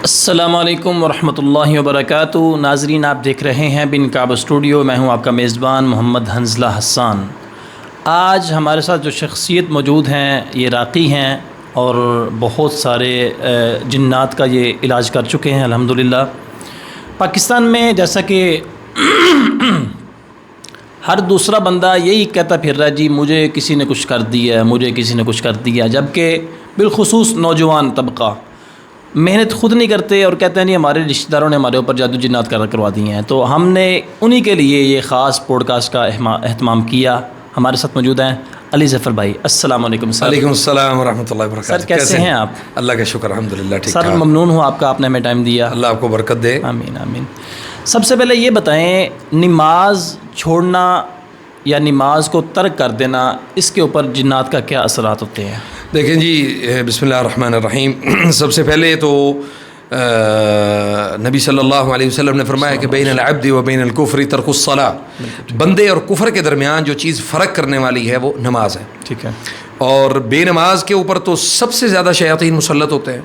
السلام علیکم ورحمۃ اللہ وبرکاتہ۔ ناظرین، آپ دیکھ رہے ہیں بن کعب اسٹوڈیو۔ میں ہوں آپ کا میزبان محمد حنزلہ حسان۔ آج ہمارے ساتھ جو شخصیت موجود ہیں یہ راقی ہیں اور بہت سارے جنات کا یہ علاج کر چکے ہیں الحمدللہ۔ پاکستان میں جیسا کہ ہر دوسرا بندہ یہی کہتا پھر رہا ہے جی مجھے کسی نے کچھ کر دیا، مجھے کسی نے کچھ کر دیا، جبکہ بالخصوص نوجوان طبقہ محنت خود نہیں کرتے اور کہتے ہیں نہیں ہمارے رشتہ داروں نے ہمارے اوپر جادو جنات کروا دی ہیں۔ تو ہم نے انہی کے لیے یہ خاص پوڈ کاسٹ کا اہتمام کیا۔ ہمارے ساتھ موجود ہیں علی ظفر بھائی۔ السلام علیکم سر۔ وعلیکم السلام ورحمۃ اللہ وبرکاتہ۔ سر کیسے ہیں آپ؟ اللہ کا شکر الحمدللہ ٹھیک سر ٹھاک۔ ممنون ہوں آپ کا، آپ نے ہمیں ٹائم دیا۔ اللہ آپ کو برکت دے۔ آمین آمین۔ سب سے پہلے یہ بتائیں، نماز چھوڑنا یا نماز کو ترک کر دینا، اس کے اوپر جنات کا کیا اثرات ہوتے ہیں؟ دیکھیں جی، بسم اللہ الرحمن الرحیم۔ سب سے پہلے تو نبی صلی اللہ علیہ وسلم نے فرمایا کہ بین العبد و بین الکفر ترک الصلاۃ، بندے اور کفر کے درمیان جو چیز فرق کرنے والی ہے وہ نماز ہے۔ ٹھیک ہے۔ اور بے نماز کے اوپر تو سب سے زیادہ شیاطین مسلط ہوتے ہیں۔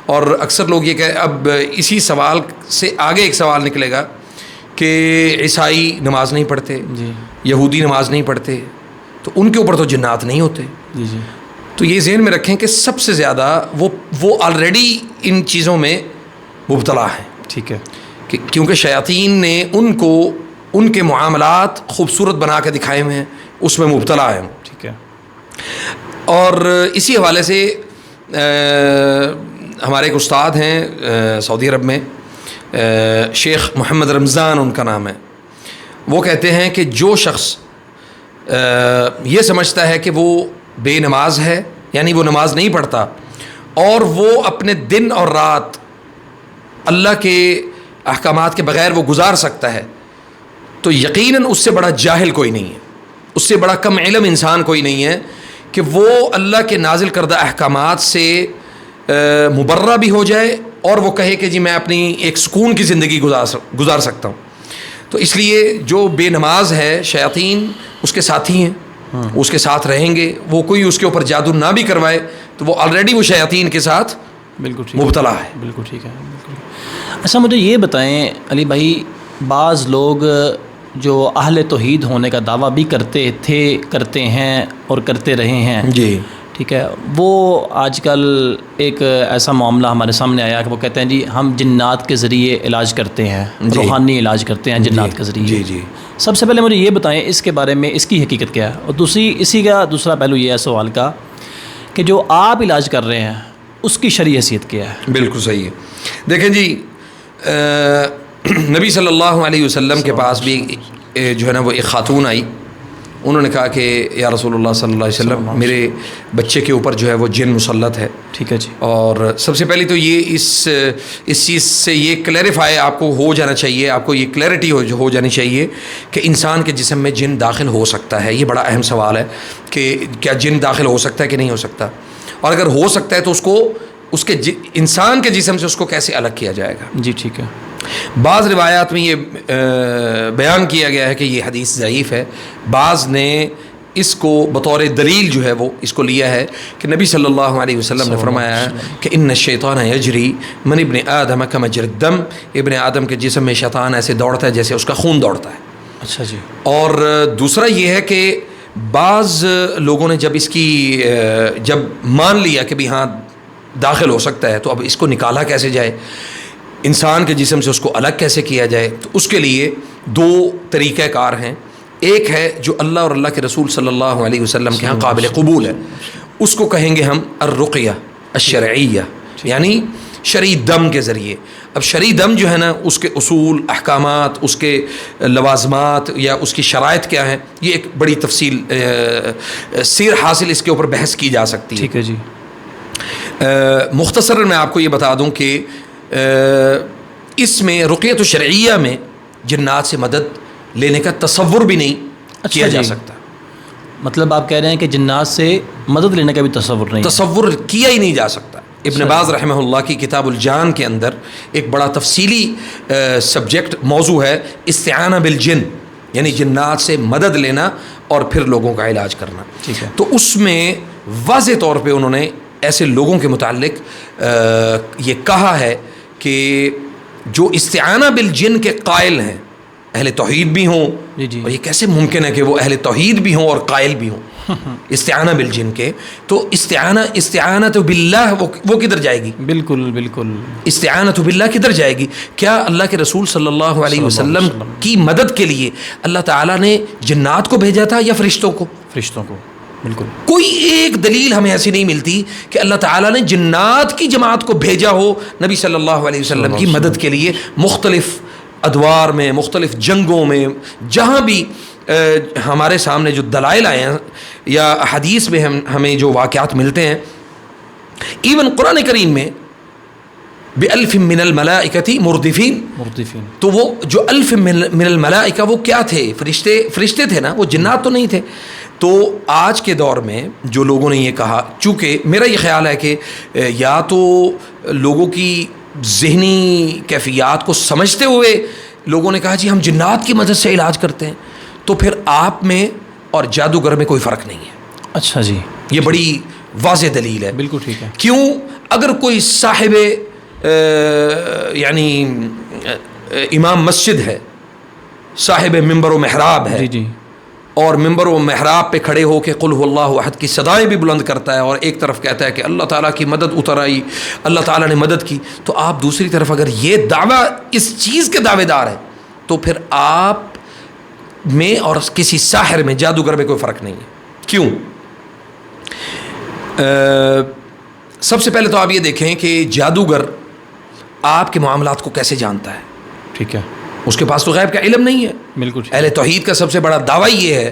اور اکثر لوگ یہ کہ اب اسی سوال سے آگے ایک سوال نکلے گا کہ عیسائی نماز نہیں پڑھتے، جی یہودی نماز نہیں پڑھتے، تو ان کے اوپر تو جنات نہیں ہوتے۔ جی جی۔ تو یہ ذہن میں رکھیں کہ سب سے زیادہ وہ آلریڈی ان چیزوں میں مبتلا ہیں۔ ٹھیک ہے۔ کیونکہ شیاطین نے ان کو ان کے معاملات خوبصورت بنا کے دکھائے ہوئے ہیں، اس میں مبتلا ہیں۔ ٹھیک ہے۔ اور اسی حوالے سے ہمارے ایک استاد ہیں سعودی عرب میں، شیخ محمد رمضان ان کا نام ہے۔ وہ کہتے ہیں کہ جو شخص یہ سمجھتا ہے کہ وہ بے نماز ہے، یعنی وہ نماز نہیں پڑھتا، اور وہ اپنے دن اور رات اللہ کے احکامات کے بغیر وہ گزار سکتا ہے، تو یقیناً اس سے بڑا جاہل کوئی نہیں ہے، اس سے بڑا کم علم انسان کوئی نہیں ہے کہ وہ اللہ کے نازل کردہ احکامات سے مبرہ بھی ہو جائے اور وہ کہے کہ جی میں اپنی ایک سکون کی زندگی گزار سکتا ہوں۔ تو اس لیے جو بے نماز ہے، شیاطین اس کے ساتھی ہیں، اس کے ساتھ رہیں گے۔ وہ کوئی اس کے اوپر جادو نہ بھی کروائے تو وہ آلریڈی وہ شیاطین کے ساتھ بالکل مبتلا ہے۔ بالکل ٹھیک ہے، بالکل۔ اچھا مجھے یہ بتائیں علی بھائی، بعض لوگ جو اہل توحید ہونے کا دعویٰ بھی کرتے ہیں اور کرتے رہے ہیں، جی ٹھیک ہے، وہ آج کل ایک ایسا معاملہ ہمارے سامنے آیا کہ وہ کہتے ہیں جی ہم جنات کے ذریعے علاج کرتے ہیں، جی روحانی علاج کرتے ہیں جنات کے ذریعے۔ جی جی۔ سب سے پہلے مجھے یہ بتائیں اس کے بارے میں، اس کی حقیقت کیا ہے؟ اور اسی کا دوسرا پہلو یہ ہے سوال کا کہ جو آپ علاج کر رہے ہیں اس کی شرعی حیثیت کیا ہے؟ بالکل صحیح ہے۔ دیکھیں جی، نبی صلی اللہ علیہ وسلم کے پاس بھی جو ہے نا وہ ایک خاتون آئی۔ انہوں نے کہا کہ یا رسول اللہ صلی اللہ علیہ وسلم، میرے بچے کے اوپر جو ہے وہ جن مسلط ہے۔ ٹھیک ہے جی۔ اور سب سے پہلی تو یہ اس چیز سے یہ کلیریفائی آپ کو ہو جانا چاہیے، آپ کو یہ کلیئرٹی ہو جانی چاہیے کہ انسان کے جسم میں جن داخل ہو سکتا ہے۔ یہ بڑا اہم سوال ہے کہ کیا جن داخل ہو سکتا ہے کہ نہیں ہو سکتا، اور اگر ہو سکتا ہے تو اس کے انسان کے جسم سے اس کو کیسے الگ کیا جائے گا۔ جی ٹھیک ہے۔ بعض روایات میں یہ بیان کیا گیا ہے کہ یہ حدیث ضعیف ہے۔ بعض نے اس کو بطور دلیل جو ہے وہ اس کو لیا ہے کہ نبی صلی اللہ علیہ وسلم نے فرمایا ہے کہ ان الشیطان یجری من ابن آدم کمجری الدم، ابن آدم کے جسم میں شیطان ایسے دوڑتا ہے جیسے اس کا خون دوڑتا ہے۔ اچھا جی۔ اور دوسرا یہ ہے کہ بعض لوگوں نے جب مان لیا کہ بھی ہاں داخل ہو سکتا ہے، تو اب اس کو نکالا کیسے جائے، انسان کے جسم سے اس کو الگ کیسے کیا جائے؟ تو اس کے لیے دو طریقہ کار ہیں۔ ایک ہے جو اللہ اور اللہ کے رسول صلی اللہ علیہ وسلم کے ہاں قابل قبول ہے، اس کو کہیں گے ہم الرقیہ الشرعیہ، یعنی شرعی دم کے ذریعے۔ اب شرعی دم جو ہے نا، اس کے اصول، احکامات، اس کے لوازمات یا اس کی شرائط کیا ہیں، یہ ایک بڑی تفصیل سیر حاصل اس کے اوپر بحث کی جا سکتی ہے۔ ٹھیک ہے جی۔ مختصر میں آپ کو یہ بتا دوں کہ اس میں رقیۃ الشرعیہ میں جنات سے مدد لینے کا تصور بھی نہیں کیا جا سکتا۔ مطلب آپ کہہ رہے ہیں کہ جنات سے مدد لینے کا بھی تصور نہیں، تصور کیا ہی نہیں جا سکتا۔ ابن باز رحمہ اللہ کی کتاب الجان کے اندر ایک بڑا تفصیلی سبجیکٹ موضوع ہے استعانہ بالجن، یعنی جنات سے مدد لینا اور پھر لوگوں کا علاج کرنا۔ ٹھیک ہے۔ تو اس میں واضح طور پہ انہوں نے ایسے لوگوں کے متعلق یہ کہا ہے کہ جو استعانہ بالجن کے قائل ہیں اہل توحید بھی ہوں, جی اور یہ کیسے ممکن ہے کہ وہ اہل توحید بھی ہوں اور قائل بھی ہوں استعانہ بالجن کے, تو استعانت باللہ وہ کدھر جائے گی؟ بالکل بالکل, استعانت باللہ کدھر جائے گی؟ کیا اللہ کے رسول صلی اللہ علیہ وسلم کی مدد کے لیے اللہ تعالیٰ نے جنات کو بھیجا تھا یا فرشتوں کو؟ فرشتوں کو. بالکل. کوئی ایک دلیل ہمیں ایسی نہیں ملتی کہ اللہ تعالیٰ نے جنات کی جماعت کو بھیجا ہو نبی صلی اللہ علیہ وسلم کی مدد کے لیے. مختلف ادوار میں, مختلف جنگوں میں, جہاں بھی ہمارے سامنے جو دلائل آئے ہیں یا حدیث میں ہمیں جو واقعات ملتے ہیں, ایون قرآن کریم میں بِأَلْفٍ مِّنَ الْمَلَائِكَةِ مُرْدِفِينَ, تو وہ جو الف من الملائکہ وہ کیا تھے؟ فرشتے تھے نا, وہ جنات تو نہیں تھے. تو آج کے دور میں جو لوگوں نے یہ کہا, چونکہ میرا یہ خیال ہے کہ یا تو لوگوں کی ذہنی کیفیات کو سمجھتے ہوئے لوگوں نے کہا جی ہم جنات کی مدد سے علاج کرتے ہیں, تو پھر آپ میں اور جادوگر میں کوئی فرق نہیں ہے. اچھا جی, یہ بڑی واضح دلیل ہے. بالکل ٹھیک ہے. کیوں؟ اگر کوئی صاحب یعنی امام مسجد ہے, صاحب ممبر و محراب ہے, جی جی, اور ممبر و محراب پہ کھڑے ہو کے قل هو اللہ احد کی صدائیں بھی بلند کرتا ہے, اور ایک طرف کہتا ہے کہ اللہ تعالیٰ کی مدد اتر آئی, اللہ تعالیٰ نے مدد کی, تو آپ دوسری طرف اگر یہ دعویٰ اس چیز کے دعوے دار ہیں, تو پھر آپ میں اور کسی ساحر میں, جادوگر میں کوئی فرق نہیں ہے. کیوں؟ سب سے پہلے تو آپ یہ دیکھیں کہ جادوگر آپ کے معاملات کو کیسے جانتا ہے. ٹھیک ہے. اس کے پاس تو غیب کا علم نہیں ہے. بالکل. اہل توحید کا سب سے بڑا دعویٰ یہ ہے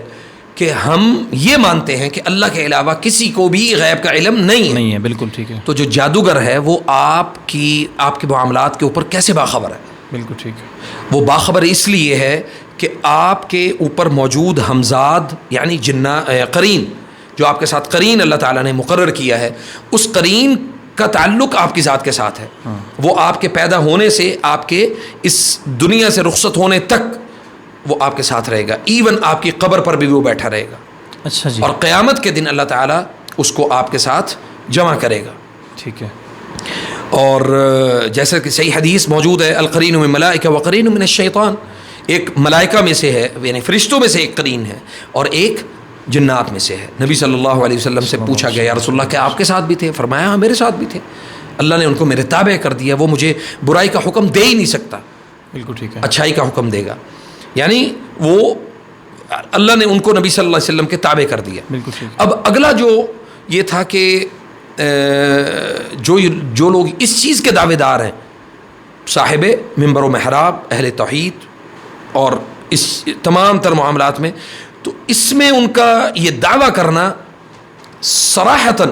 کہ ہم یہ مانتے ہیں کہ اللہ کے علاوہ کسی کو بھی غیب کا علم نہیں ہے. بالکل ٹھیک ہے. تو جو جادوگر ہے وہ آپ کے معاملات کے اوپر کیسے باخبر ہے؟ بالکل ٹھیک ہے. وہ باخبر اس لیے ہے کہ آپ کے اوپر موجود ہمزاد یعنی قرین, جو آپ کے ساتھ قرین اللہ تعالیٰ نے مقرر کیا ہے, اس قرین کا تعلق آپ کی ذات کے ساتھ ہے. وہ آپ کے پیدا ہونے سے آپ کے اس دنیا سے رخصت ہونے تک وہ آپ کے ساتھ رہے گا. ایون آپ کی قبر پر بھی وہ بیٹھا رہے گا. اچھا جی. اور قیامت کے دن اللہ تعالیٰ اس کو آپ کے ساتھ جمع کرے گا. ٹھیک ہے. اور جیسا کہ صحیح حدیث موجود ہے, القرین من ملائکہ وقرین من الشیطان, ایک ملائکہ میں سے ہے یعنی فرشتوں میں سے ایک قرین ہے اور ایک جنات میں سے ہے. نبی صلی اللہ علیہ وسلم سے پوچھا گیا یا رسول اللہ کیا آپ کے ساتھ بھی تھے؟ فرمایا ہاں میرے ساتھ بھی تھے. اللہ نے ان کو میرے تابع کر دیا, وہ مجھے برائی کا حکم دے ہی نہیں سکتا. بالکل ٹھیک ہے. اچھائی کا حکم دے گا, یعنی وہ اللہ نے ان کو نبی صلی اللہ علیہ وسلم کے تابع کر دیا. بالکل ٹھیک. اب اگلا جو یہ تھا کہ جو لوگ اس چیز کے دعوے دار ہیں, صاحب ممبر و محراب, اہل توحید اور اس تمام تر معاملات میں, تو اس میں ان کا یہ دعویٰ کرنا صراحتاً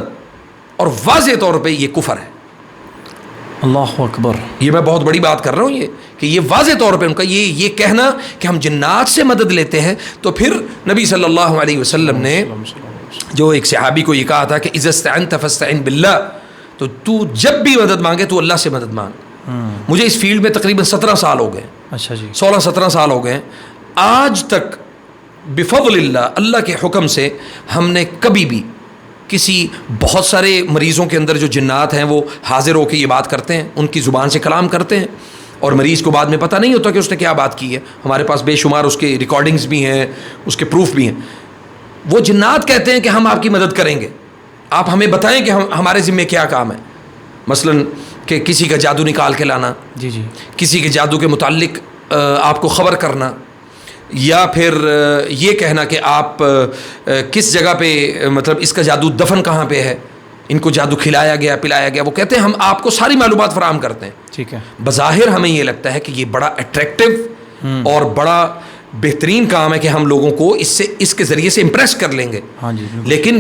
اور واضح طور پہ یہ کفر ہے. اللہ اکبر. یہ میں بہت بڑی بات کر رہا ہوں, یہ کہ یہ واضح طور پہ ان کا یہ کہنا کہ ہم جنات سے مدد لیتے ہیں. تو پھر نبی صلی اللہ علیہ وسلم نے جو ایک صحابی کو یہ کہا تھا کہ اذا استعنت فاستعن باللہ, تو جب بھی مدد مانگے تو اللہ سے مدد مانگ. مجھے اس فیلڈ میں تقریباً 17 سال ہو گئے. اچھا جی. 16-17 سال ہو گئے. آج تک بفضل اللہ کے حکم سے ہم نے کبھی بھی کسی, بہت سارے مریضوں کے اندر جو جنات ہیں وہ حاضر ہو کے یہ بات کرتے ہیں, ان کی زبان سے کلام کرتے ہیں, اور مریض کو بعد میں پتہ نہیں ہوتا کہ اس نے کیا بات کی ہے. ہمارے پاس بے شمار اس کے ریکارڈنگز بھی ہیں, اس کے پروف بھی ہیں. وہ جنات کہتے ہیں کہ ہم آپ کی مدد کریں گے, آپ ہمیں بتائیں کہ ہمارے ذمے کیا کام ہے. مثلاً کہ کسی کا جادو نکال کے لانا, جی جی, کسی کے جادو کے متعلق آپ کو خبر کرنا, یا پھر یہ کہنا کہ آپ کس جگہ پہ, مطلب اس کا جادو دفن کہاں پہ ہے, ان کو جادو کھلایا گیا پلایا گیا. وہ کہتے ہیں ہم آپ کو ساری معلومات فراہم کرتے ہیں. ٹھیک ہے. بظاہر ہمیں یہ لگتا ہے کہ یہ بڑا اٹریکٹیو اور بڑا بہترین کام ہے کہ ہم لوگوں کو اس کے ذریعے سے امپریس کر لیں گے. ہاں جی. لیکن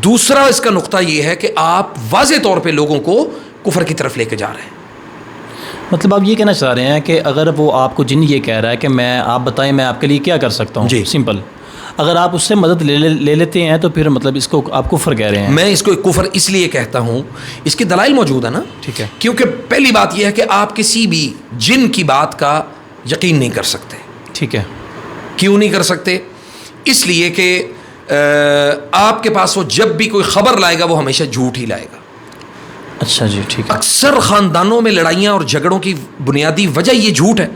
دوسرا اس کا نقطہ یہ ہے کہ آپ واضح طور پہ لوگوں کو کفر کی طرف لے کے جا رہے ہیں. مطلب آپ یہ کہنا چاہ رہے ہیں کہ اگر وہ آپ کو جن یہ کہہ رہا ہے کہ آپ بتائیں میں آپ کے لیے کیا کر سکتا ہوں, جی سمپل, اگر آپ اس سے مدد لے لیتے ہیں تو پھر مطلب اس کو آپ کفر کہہ رہے ہیں. میں اس کو کفر اس لیے کہتا ہوں, اس کی دلائل موجود ہے نا. ٹھیک ہے. کیونکہ پہلی بات یہ ہے کہ آپ کسی بھی جن کی بات کا یقین نہیں کر سکتے. ٹھیک ہے. کیوں نہیں کر سکتے؟ اس لیے کہ آپ کے پاس وہ جب بھی کوئی خبر لائے گا وہ ہمیشہ جھوٹ ہی لائے گا. اچھا جی ٹھیک ہے. اکثر خاندانوں میں لڑائیاں اور جھگڑوں کی بنیادی وجہ یہ جھوٹ ہے.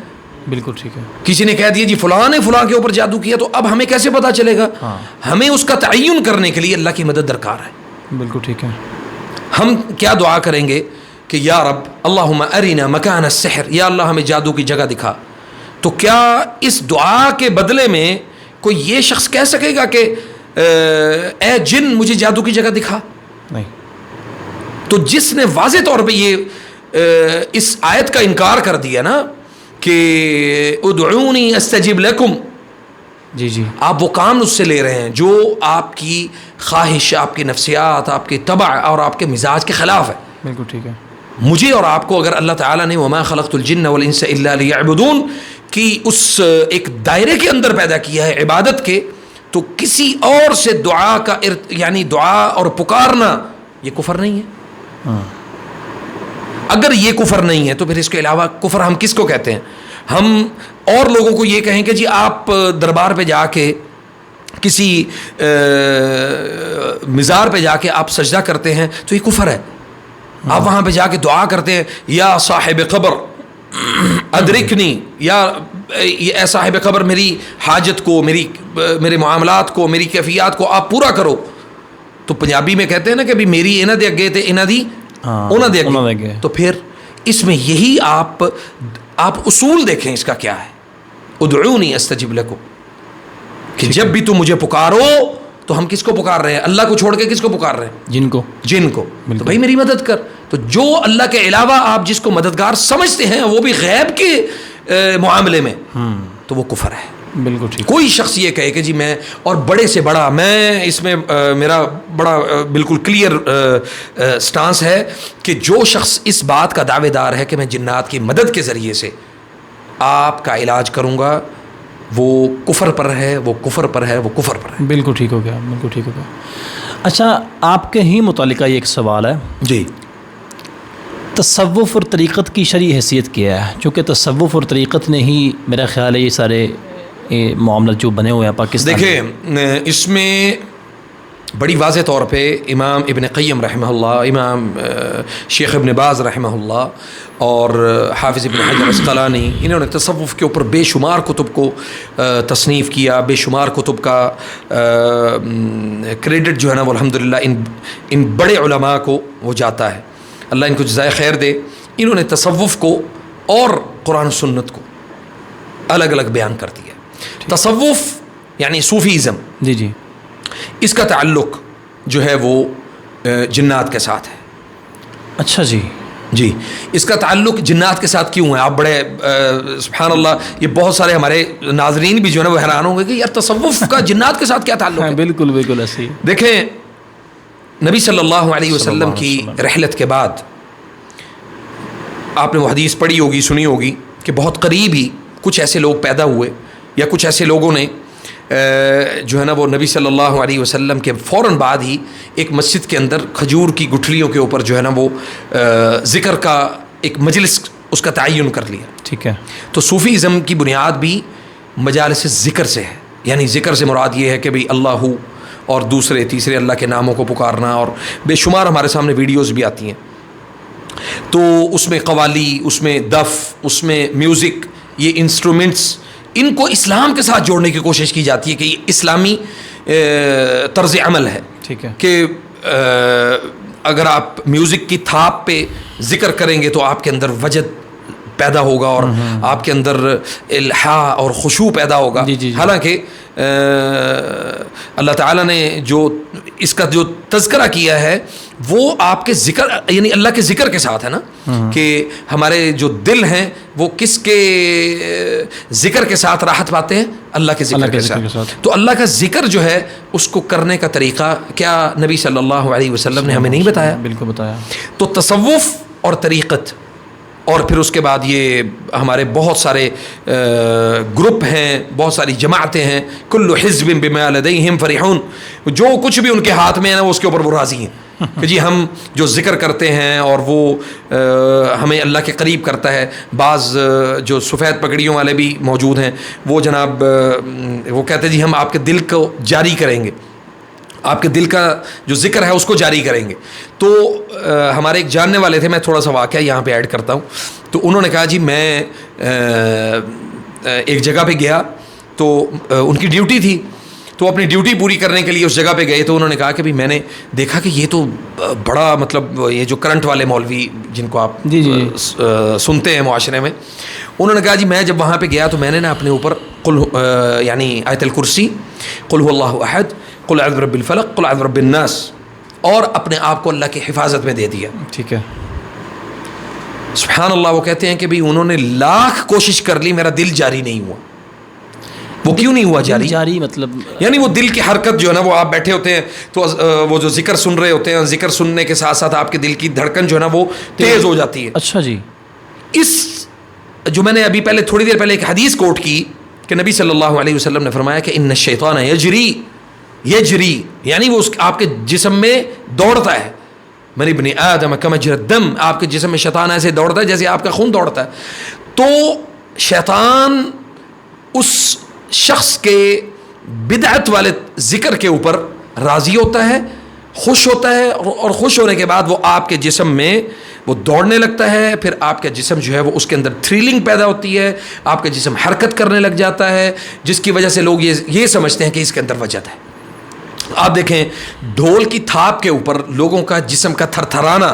بالکل ٹھیک ہے. کسی نے کہہ دیا جی فلاں نے فلاں کے اوپر جادو کیا, تو اب ہمیں کیسے پتہ چلے گا؟ ہمیں اس کا تعین کرنے کے لیے اللہ کی مدد درکار ہے. بالکل ٹھیک ہے. ہم کیا دعا کریں گے کہ یا رب اللہم ارنا مکان السحر, یا اللہ ہمیں جادو کی جگہ دکھا. تو کیا اس دعا کے بدلے میں کوئی یہ شخص کہہ سکے گا کہ اے جن مجھے جادو کی جگہ دکھا؟ نہیں. تو جس نے واضح طور پہ یہ اس آیت کا انکار کر دیا نا کہ ادعونی استجب لکم, جی جی, آپ وہ کام اس سے لے رہے ہیں جو آپ کی خواہش, آپ کی نفسیات, آپ کی طبع اور آپ کے مزاج کے خلاف ہے. بالکل ٹھیک ہے. مجھے اور آپ کو اگر اللہ تعالیٰ نے وما خلقت الجن والانس الا لیعبدون کی اس ایک دائرے کے اندر پیدا کیا ہے عبادت کے, تو کسی اور سے دعا کا یعنی دعا اور پکارنا یہ کفر نہیں ہے. اگر یہ کفر نہیں ہے تو پھر اس کے علاوہ کفر ہم کس کو کہتے ہیں؟ ہم اور لوگوں کو یہ کہیں کہ جی آپ دربار پہ جا کے کسی مزار پہ جا کے آپ سجدہ کرتے ہیں تو یہ کفر ہے. آپ وہاں پہ جا کے دعا کرتے ہیں یا صاحب قبر ادرکنی, یا اے صاحب قبر میری حاجت کو, میرے معاملات کو, میری کیفیات کو آپ پورا کرو. تو پنجابی میں کہتے ہیں نا کہ بھی میری انہاں دے اگے تے انہاں دی انہاں دے اگے. تو پھر اس میں یہی آپ اصول دیکھیں اس کا کیا ہے, ادعونی استجب لکم, کہ جب بھی تم مجھے پکارو تو ہم کس کو پکار رہے ہیں؟ اللہ کو چھوڑ کے کس کو پکار رہے ہیں؟ جن کو. تو بھائی میری مدد کر. تو جو اللہ کے علاوہ آپ جس کو مددگار سمجھتے ہیں وہ بھی غیب کے معاملے میں, تو وہ کفر ہے. بالکل ٹھیک. کوئی شخص یہ کہے کہ جی میں اور بڑے سے بڑا, میں اس میں میرا بڑا بالکل کلیئر سٹانس ہے کہ جو شخص اس بات کا دعوے دار ہے کہ میں جنات کی مدد کے ذریعے سے آپ کا علاج کروں گا, وہ کفر پر ہے, وہ کفر پر ہے, وہ کفر پر ہے. بالکل ٹھیک ہو گیا, بالکل ٹھیک ہو گیا. اچھا, آپ کے ہی متعلقہ یہ ایک سوال ہے جی. تصوف اور طریقت کی شرعی حیثیت کیا ہے؟ چونکہ تصوف اور طریقت نے ہی میرا خیال ہے یہ سارے معاملات جو بنے ہوئے ہیں پاکستان. دیکھیں اس میں بڑی واضح طور پہ امام ابن قیم رحمہ اللہ, امام شیخ ابن باز رحمہ اللہ اور حافظ ابن حجر اسقلانی, انہوں نے تصوف کے اوپر بے شمار کتب کو تصنیف کیا, بے شمار کتب کا کریڈٹ جو ہے نا وہ الحمدللہ ان بڑے علماء کو وہ جاتا ہے, اللہ ان کو جزائے خیر دے. انہوں نے تصوف کو اور قرآن و سنت کو الگ الگ بیان کر دیا. تصوف یعنی صوفیزم, جی جی, اس کا تعلق جو ہے وہ جنات کے ساتھ ہے. اچھا جی. جی, اس کا تعلق جنات کے ساتھ کیوں ہے؟ آپ بڑے سبحان اللہ, یہ بہت سارے ہمارے ناظرین بھی جو ہے نا وہ حیران ہوں گے کہ یار تصوف کا جنات کے ساتھ کیا تعلق ہے؟ بالکل بالکل ایسے. دیکھیں نبی صلی اللہ علیہ وسلم کی رحلت کے بعد آپ نے وہ حدیث پڑھی ہوگی, سنی ہوگی کہ بہت قریب ہی کچھ ایسے لوگ پیدا ہوئے یا کچھ ایسے لوگوں نے جو ہے نا وہ نبی صلی اللہ علیہ وسلم کے فوراً بعد ہی ایک مسجد کے اندر کھجور کی گٹھلیوں کے اوپر جو ہے نا وہ ذکر کا ایک مجلس اس کا تعین کر لیا. ٹھیک ہے. تو صوفیزم کی بنیاد بھی مجالس ذکر سے ہے, یعنی ذکر سے مراد یہ ہے کہ بھئی اللہ اور دوسرے تیسرے اللہ کے ناموں کو پکارنا, اور بے شمار ہمارے سامنے ویڈیوز بھی آتی ہیں. تو اس میں قوالی, اس میں دف, اس میں میوزک, یہ انسٹرومنٹس, ان کو اسلام کے ساتھ جوڑنے کی کوشش کی جاتی ہے کہ یہ اسلامی طرز عمل ہے. ٹھیک ہے. کہ اگر آپ میوزک کی تھاپ پہ ذکر کریں گے تو آپ کے اندر وجد پیدا ہوگا اور آپ کے اندر الحا اور خشوع پیدا ہوگا. جی جی جی. حالانکہ اللہ تعالیٰ نے جو اس کا جو تذکرہ کیا ہے وہ آپ کے ذکر یعنی اللہ کے ذکر کے ساتھ ہے نا, کہ ہمارے جو دل ہیں وہ کس کے ذکر کے ساتھ راحت پاتے ہیں؟ اللہ کے ذکر کے ساتھ. تو اللہ کا ذکر جو ہے اس کو کرنے کا طریقہ کیا نبی صلی اللہ علیہ وسلم نے ہمیں نہیں بتایا؟ بالکل بتایا. تو تصوف اور طریقت, اور پھر اس کے بعد یہ ہمارے بہت سارے گروپ ہیں, بہت ساری جماعتیں ہیں, کل حزب بما لدیہم فرحون, جو کچھ بھی ان کے ہاتھ میں ہے نا وہ اس کے اوپر وہ راضی ہیں کہ جی ہم جو ذکر کرتے ہیں اور وہ ہمیں اللہ کے قریب کرتا ہے. بعض جو سفید پگڑیوں والے بھی موجود ہیں وہ جناب وہ کہتے ہیں جی ہم آپ کے دل کو جاری کریں گے, آپ کے دل کا جو ذکر ہے اس کو جاری کریں گے. تو ہمارے ایک جاننے والے تھے, میں تھوڑا سا واقعہ یہاں پہ ایڈ کرتا ہوں. تو انہوں نے کہا جی میں ایک جگہ پہ گیا, تو ان کی ڈیوٹی تھی, تو اپنی ڈیوٹی پوری کرنے کے لیے اس جگہ پہ گئے. تو انہوں نے کہا کہ بھی میں نے دیکھا کہ یہ تو بڑا مطلب یہ جو کرنٹ والے مولوی جن کو آپ سنتے ہیں معاشرے میں, انہوں نے کہا جی میں جب وہاں پہ گیا تو میں نے نا اپنے اوپر یعنی آیت الکرسی, قل هو اللہ احد, قل اعوذ برب الفلق, قل اعوذ برب الناس, اور اپنے آپ کو اللہ کی حفاظت میں دے دیا. ٹھیک ہے, سبحان اللہ. وہ کہتے ہیں کہ بھی انہوں نے لاکھ کوشش کر لی, میرا دل جاری نہیں ہوا. وہ کیوں نہیں ہوا جاری مطلب یعنی وہ دل کی حرکت جو ہے نا, وہ آپ بیٹھے ہوتے ہیں تو وہ جو ذکر سن رہے ہوتے ہیں, ذکر سننے کے ساتھ ساتھ آپ کے دل کی دھڑکن جو ہے نا وہ تیز ہو جاتی ہے. اچھا جی. اس جو میں نے ابھی پہلے تھوڑی دیر پہلے ایک حدیث کوٹ کی کہ نبی صلی اللہ علیہ وسلم نے فرمایا کہ ان الشیطان یجری, یعنی وہ آپ کے جسم میں دوڑتا ہے. من ابن آدم کما یجری الدم, آپ کے جسم میں شیطان ایسے دوڑتا ہے جیسے آپ کا خون دوڑتا ہے. تو شیطان اس شخص کے بدعت والے ذکر کے اوپر راضی ہوتا ہے, خوش ہوتا ہے, اور خوش ہونے کے بعد وہ آپ کے جسم میں وہ دوڑنے لگتا ہے. پھر آپ کا جسم جو ہے وہ اس کے اندر تھرلنگ پیدا ہوتی ہے, آپ کا جسم حرکت کرنے لگ جاتا ہے, جس کی وجہ سے لوگ یہ سمجھتے ہیں کہ اس کے اندر وجد ہے. آپ دیکھیں ڈھول کی تھاپ کے اوپر لوگوں کا جسم کا تھر تھرانا,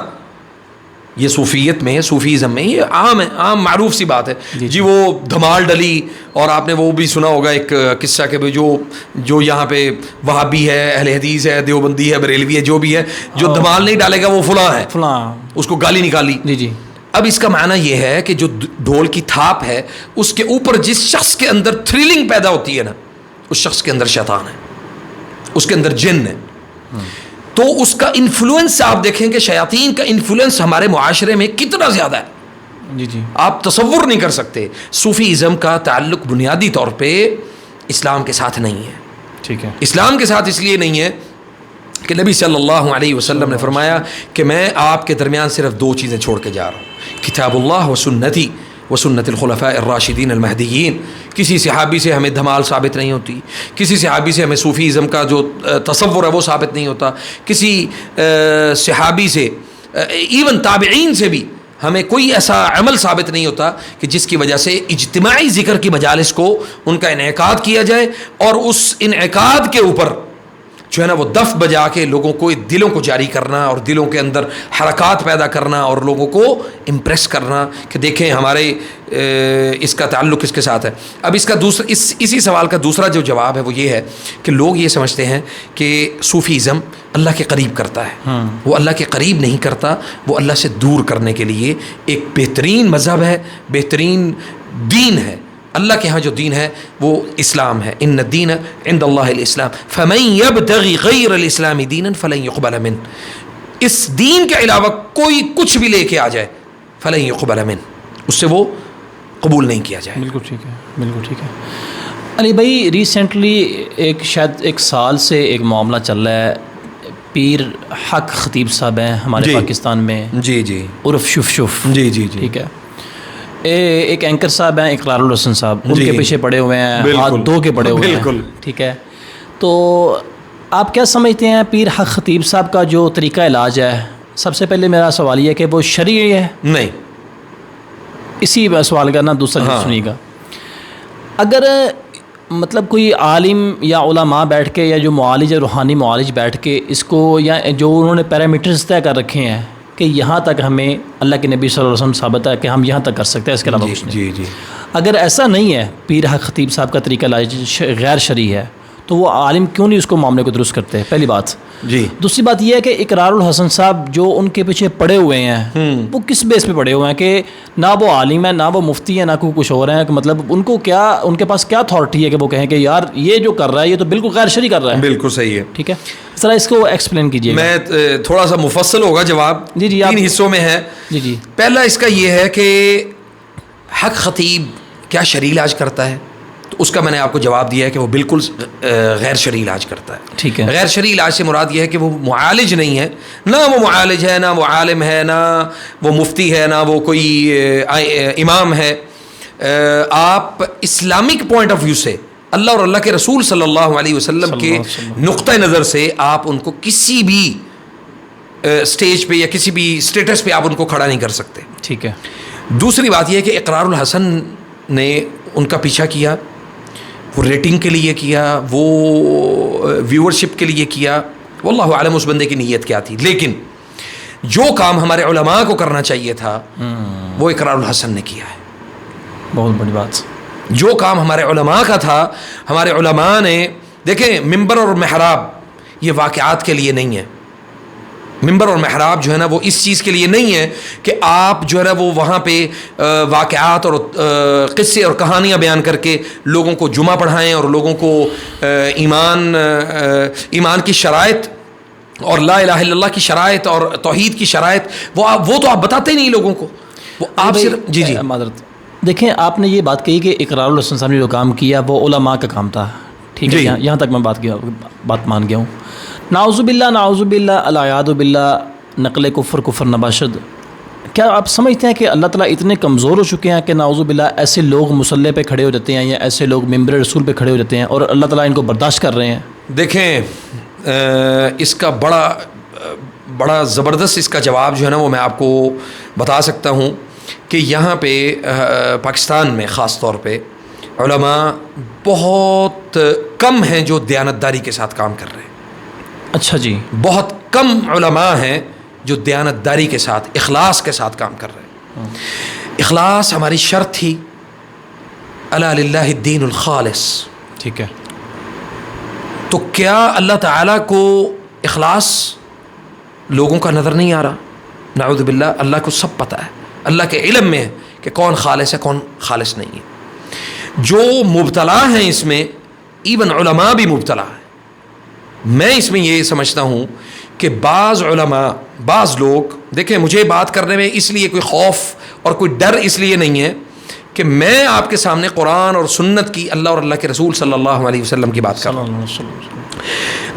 یہ صوفیت میں, صوفیزم میں یہ عام ہے, عام معروف سی بات ہے. جی وہ دھمال ڈلی, اور آپ نے وہ بھی سنا ہوگا ایک قصہ کہ جو یہاں پہ وہابی ہے, اہل حدیث ہے, دیوبندی ہے, بریلوی ہے, جو بھی ہے, جو دھمال نہیں ڈالے گا وہ فلاں ہے, اس کو گالی نکالی. جی. اب اس کا معنی یہ ہے کہ جو ڈھول کی تھاپ ہے اس کے اوپر جس شخص کے اندر تھرلنگ پیدا ہوتی ہے نا, اس شخص کے اندر شیطان ہے, اس کے اندر جن ہے. تو اس کا انفلوئنس آپ دیکھیں کہ شیاطین کا انفلوئنس ہمارے معاشرے میں کتنا زیادہ ہے. جی آپ تصور نہیں کر سکتے. صوفیزم کا تعلق بنیادی طور پہ اسلام کے ساتھ نہیں ہے. ٹھیک ہے, اسلام کے ساتھ اس لیے نہیں ہے کہ نبی صلی اللہ علیہ وسلم نے فرمایا کہ میں آپ کے درمیان صرف 2 چیزیں چھوڑ کے جا رہا ہوں, کتاب اللہ و سنتی و سنت الخلفاء الراشدین المہدیین. کسی صحابی سے ہمیں دھمال ثابت نہیں ہوتی, کسی صحابی سے ہمیں صوفیزم کا جو تصور ہے وہ ثابت نہیں ہوتا, کسی صحابی سے, ایون تابعین سے بھی ہمیں کوئی ایسا عمل ثابت نہیں ہوتا کہ جس کی وجہ سے اجتماعی ذکر کی مجالس کو ان کا انعقاد کیا جائے, اور اس انعقاد کے اوپر جو ہے نا وہ دف بجا کے لوگوں کو دلوں کو جاری کرنا, اور دلوں کے اندر حرکات پیدا کرنا, اور لوگوں کو امپریس کرنا کہ دیکھیں ہمارے اس کا تعلق کس کے ساتھ ہے. اب اس کا اسی سوال کا دوسرا جو جواب ہے وہ یہ ہے کہ لوگ یہ سمجھتے ہیں کہ صوفیزم اللہ کے قریب کرتا ہے. وہ اللہ کے قریب نہیں کرتا, وہ اللہ سے دور کرنے کے لیے ایک بہترین مذہب ہے, بہترین دین ہے. اللہ کے ہاں جو دین ہے وہ اسلام ہے. ان الدین عند اللہ الاسلام فمن یبتغی غیر الاسلام دینا فلن یقبل منہ. اس دین کے علاوہ کوئی کچھ بھی لے کے آ جائے فلن یقبل منہ, اس سے وہ قبول نہیں کیا جائے. بالکل ٹھیک ہے, بالکل ٹھیک ہے. علی بھائی ریسنٹلی شاید 1 سال سے ایک معاملہ چل رہا ہے, پیر حق خطیب صاحب ہیں ہمارے پاکستان میں, جی عرف شف, جی ٹھیک ہے. ایک اینکر صاحب ہیں اقرار الحسن صاحب, ان کے پیچھے پڑے ہوئے ہیں, ہاتھ دھو کے پڑے ہوئے ہیں, ٹھیک ہے. تو آپ کیا سمجھتے ہیں پیر حق خطیب صاحب کا جو طریقہ علاج ہے, سب سے پہلے میرا سوال یہ ہے کہ وہ شرعی ہے؟ نہیں, اسی سوال کا نا دوسرا سنیے گا. اگر مطلب کوئی عالم یا علماء بیٹھ کے, یا جو معالج روحانی معالج بیٹھ کے اس کو, یا جو انہوں نے پیرامیٹرز طے کر رکھے ہیں کہ یہاں تک ہمیں اللہ کے نبی صلی اللہ علیہ وسلم ثابت ہے کہ ہم یہاں تک کر سکتے ہیں, اس کے علاوہ کچھ نہیں. جی اگر ایسا نہیں ہے, پیر حق خطیب صاحب کا طریقہ علاج غیر شرعی ہے, تو وہ عالم کیوں نہیں اس کو معاملے کو درست کرتے؟ پہلی بات. جی. دوسری بات یہ ہے کہ اقرار الحسن صاحب جو ان کے پیچھے پڑے ہوئے ہیں, وہ کس بیس پہ پڑے ہوئے ہیں کہ نہ وہ عالم ہے, نہ وہ مفتی ہے, نہ کوئی کچھ اور ہیں, کہ مطلب ان کو کیا, ان کے پاس کیا اتھارٹی ہے کہ وہ کہیں کہ یار یہ جو کر رہا ہے یہ تو بالکل غیر شرعی کر رہا ہے؟ بالکل صحیح ہے. ٹھیک ہے, ذرا اس کو ایکسپلین کیجیے. میں تھوڑا سا مفصل ہوگا جواب, 3 حصوں میں ہے. جی. پہلا اس کا یہ ہے کہ حق خطیب کیا شرعی علاج کرتا ہے, تو اس کا میں نے آپ کو جواب دیا ہے کہ وہ بالکل غیر شرعی علاج کرتا ہے. ٹھیک ہے. غیر شرعی علاج سے مراد یہ ہے کہ وہ معالج نہیں ہے, نہ وہ معالج ہے, نہ وہ عالم ہے, نہ وہ مفتی ہے, نہ وہ کوئی امام ہے. آپ اسلامک پوائنٹ آف ویو سے اللہ اور اللہ کے رسول صلی اللہ علیہ وسلم کے نقطۂ نظر سے آپ ان کو کسی بھی اسٹیج پہ یا کسی بھی اسٹیٹس پہ آپ ان کو کھڑا نہیں کر سکتے. ٹھیک ہے. دوسری بات یہ ہے کہ اقرار الحسن نے ان کا پیچھا کیا, وہ ریٹنگ کے لیے کیا, وہ ویورشپ کے لیے کیا, واللہ عالم اس بندے کی نیت کیا تھی. لیکن جو کام ہمارے علماء کو کرنا چاہیے تھا وہ اقرار الحسن نے کیا ہے. بہت بڑی بات. جو کام ہمارے علماء کا تھا, ہمارے علماء نے, دیکھیں ممبر اور محراب یہ واقعات کے لیے نہیں ہے. ممبر اور محراب جو ہے نا وہ اس چیز کے لیے نہیں ہے کہ آپ جو ہے نا وہ وہاں پہ واقعات اور قصے اور کہانیاں بیان کر کے لوگوں کو جمعہ پڑھائیں اور لوگوں کو ایمان کی شرائط اور لا الہ الا اللہ کی شرائط اور توحید کی شرائط وہ تو آپ بتاتے ہی نہیں لوگوں کو, وہ آپ صرف جی معذرت. دیکھیں آپ نے یہ بات کہی کہ اقرار الحسن صاحب نے جو کام کیا وہ علماء کا کام تھا. ٹھیک ہے, یہاں تک میں بات مان گیا ہوں. نعوذ باللہ العیاذ باللہ نقل کفر نباشد. کیا آپ سمجھتے ہیں کہ اللہ تعالیٰ اتنے کمزور ہو چکے ہیں کہ نعوذ باللہ ایسے لوگ مصلی پہ کھڑے ہو جاتے ہیں یا ایسے لوگ ممبر رسول پہ کھڑے ہو جاتے ہیں اور اللہ تعالیٰ ان کو برداشت کر رہے ہیں؟ دیکھیں اس کا بڑا زبردست اس کا جواب جو ہے نا وہ میں آپ کو بتا سکتا ہوں کہ یہاں پہ پاکستان میں خاص طور پہ علماء بہت کم ہیں جو دیانتداری کے ساتھ کام کر رہے ہیں. اچھا جی. بہت کم علماء ہیں جو دیانتداری کے ساتھ اخلاص کے ساتھ کام کر رہے ہیں. اخلاص ہماری شرط تھی, الا للہ الدین الخالص. ٹھیک ہے. تو کیا اللہ تعالیٰ کو اخلاص لوگوں کا نظر نہیں آ رہا؟ نعوذ باللہ, اللہ کو سب پتہ ہے, اللہ کے علم میں ہے کہ کون خالص ہے کون خالص نہیں ہے. جو مبتلا ہیں اس میں ایون علماء بھی مبتلا ہیں. میں اس میں یہ سمجھتا ہوں کہ بعض علماء بعض لوگ, دیکھیں مجھے بات کرنے میں اس لیے کوئی خوف اور کوئی ڈر اس لیے نہیں ہے کہ میں آپ کے سامنے قرآن اور سنت کی, اللہ اور اللہ کے رسول صلی اللہ علیہ وسلم کی بات کر رہا ہوں.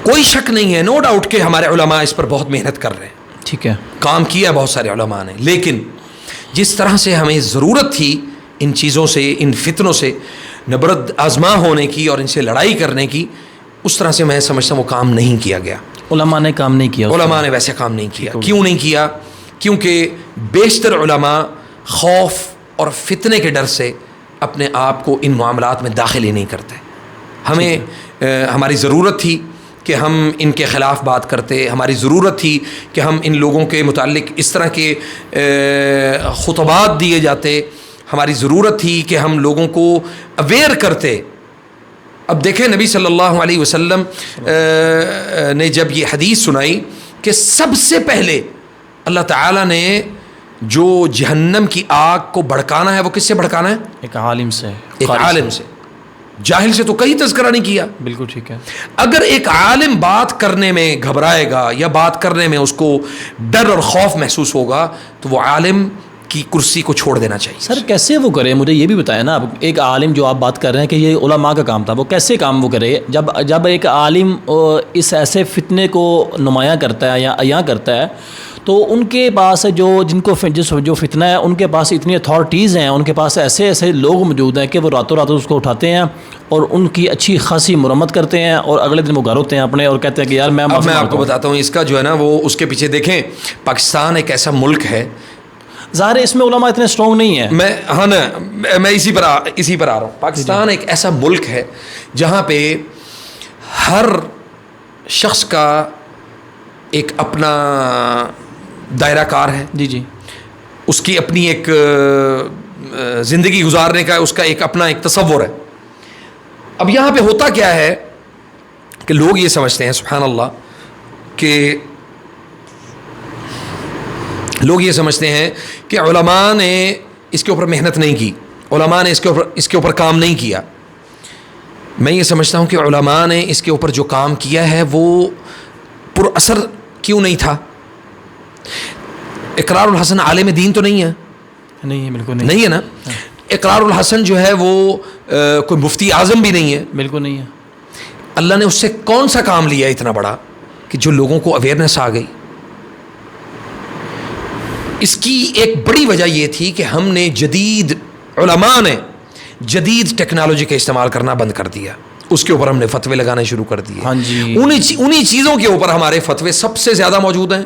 کوئی شک نہیں ہے, نو ڈاؤٹ کہ ہمارے علماء اس پر بہت محنت کر رہے ہیں. ٹھیک ہے, کام کیا بہت سارے علماء نے, لیکن جس طرح سے ہمیں ضرورت تھی ان چیزوں سے, ان فتنوں سے نبرد آزما ہونے کی اور ان سے لڑائی کرنے کی, اس طرح سے میں سمجھتا ہوں وہ کام نہیں کیا گیا. علماء نے کام نہیں کیا. علماء نے ویسے کام نہیں کیا. کیوں نہیں کیا؟ کیونکہ بیشتر علماء خوف اور فتنے کے ڈر سے اپنے آپ کو ان معاملات میں داخل ہی نہیں کرتے. ہمیں ہماری ضرورت تھی کہ ہم ان کے خلاف بات کرتے, ہماری ضرورت تھی کہ ہم ان لوگوں کے متعلق اس طرح کے خطبات دیے جاتے, ہماری ضرورت تھی کہ ہم لوگوں کو اویئر کرتے. اب دیکھیں نبی صلی اللہ علیہ وسلم نے جب یہ حدیث سنائی کہ سب سے پہلے اللہ تعالیٰ نے جو جہنم کی آگ کو بھڑکانا ہے وہ کس سے بھڑکانا ہے؟ ایک عالم سے. ایک عالم سے. جاہل سے تو کہیں تذکرہ نہیں کیا. بالکل ٹھیک ہے. اگر ایک عالم بات کرنے میں گھبرائے گا یا بات کرنے میں اس کو ڈر اور خوف محسوس ہوگا تو وہ عالم کی کرسی کو چھوڑ دینا چاہیے. سر کیسے وہ کرے, مجھے یہ بھی بتائیں نا. ایک عالم جو آپ بات کر رہے ہیں کہ یہ علماء کا کام تھا, وہ کیسے کام وہ کرے جب ایک عالم اس ایسے فتنے کو نمایاں کرتا ہے یا عیاں کرتا ہے تو ان کے پاس جو فتنہ ہے ان کے پاس اتنی اتھارٹیز ہیں, ان کے پاس ایسے لوگ موجود ہیں کہ وہ راتوں رات اس کو اٹھاتے ہیں اور ان کی اچھی خاصی مرمت کرتے ہیں اور اگلے دن وہ گھر ہوتے ہیں اپنے اور کہتے ہیں کہ یار میں آپ کو بتاتا ہوں اس کا جو ہے نا وہ اس کے پیچھے دیکھیں. پاکستان ایک ایسا ملک ہے, ظاہر اس میں علماء اتنے اسٹرانگ نہیں ہیں. میں اسی پر آ رہا ہوں. پاکستان ایک ایسا ملک ہے جہاں پہ ہر شخص کا ایک اپنا دائرہ کار ہے. جی جی. اس کی اپنی ایک زندگی گزارنے کا اس کا ایک اپنا ایک تصور ہے. اب یہاں پہ ہوتا کیا ہے کہ لوگ یہ سمجھتے ہیں سبحان اللہ کہ لوگ یہ سمجھتے ہیں کہ علماء نے اس کے اوپر محنت نہیں کی, علماء نے اس کے اوپر کام نہیں کیا. میں یہ سمجھتا ہوں کہ علماء نے اس کے اوپر جو کام کیا ہے وہ پر اثر کیوں نہیں تھا؟ اقرار الحسن عالم دین تو نہیں ہے؟ نہیں, بالکل نہیں ہے نا. اقرار الحسن جو ہے وہ کوئی مفتی اعظم بھی نہیں ہے. بالکل نہیں ہے. اللہ نے اس سے کون سا کام لیا اتنا بڑا کہ جو لوگوں کو اویئرنیس آ گئی؟ اس کی ایک بڑی وجہ یہ تھی کہ ہم نے جدید علماء نے جدید ٹیکنالوجی کا استعمال کرنا بند کر دیا. اس کے اوپر ہم نے فتوے لگانے شروع کر دیے. ہاں جی. انہی چیزوں کے اوپر ہمارے فتوے سب سے زیادہ موجود ہیں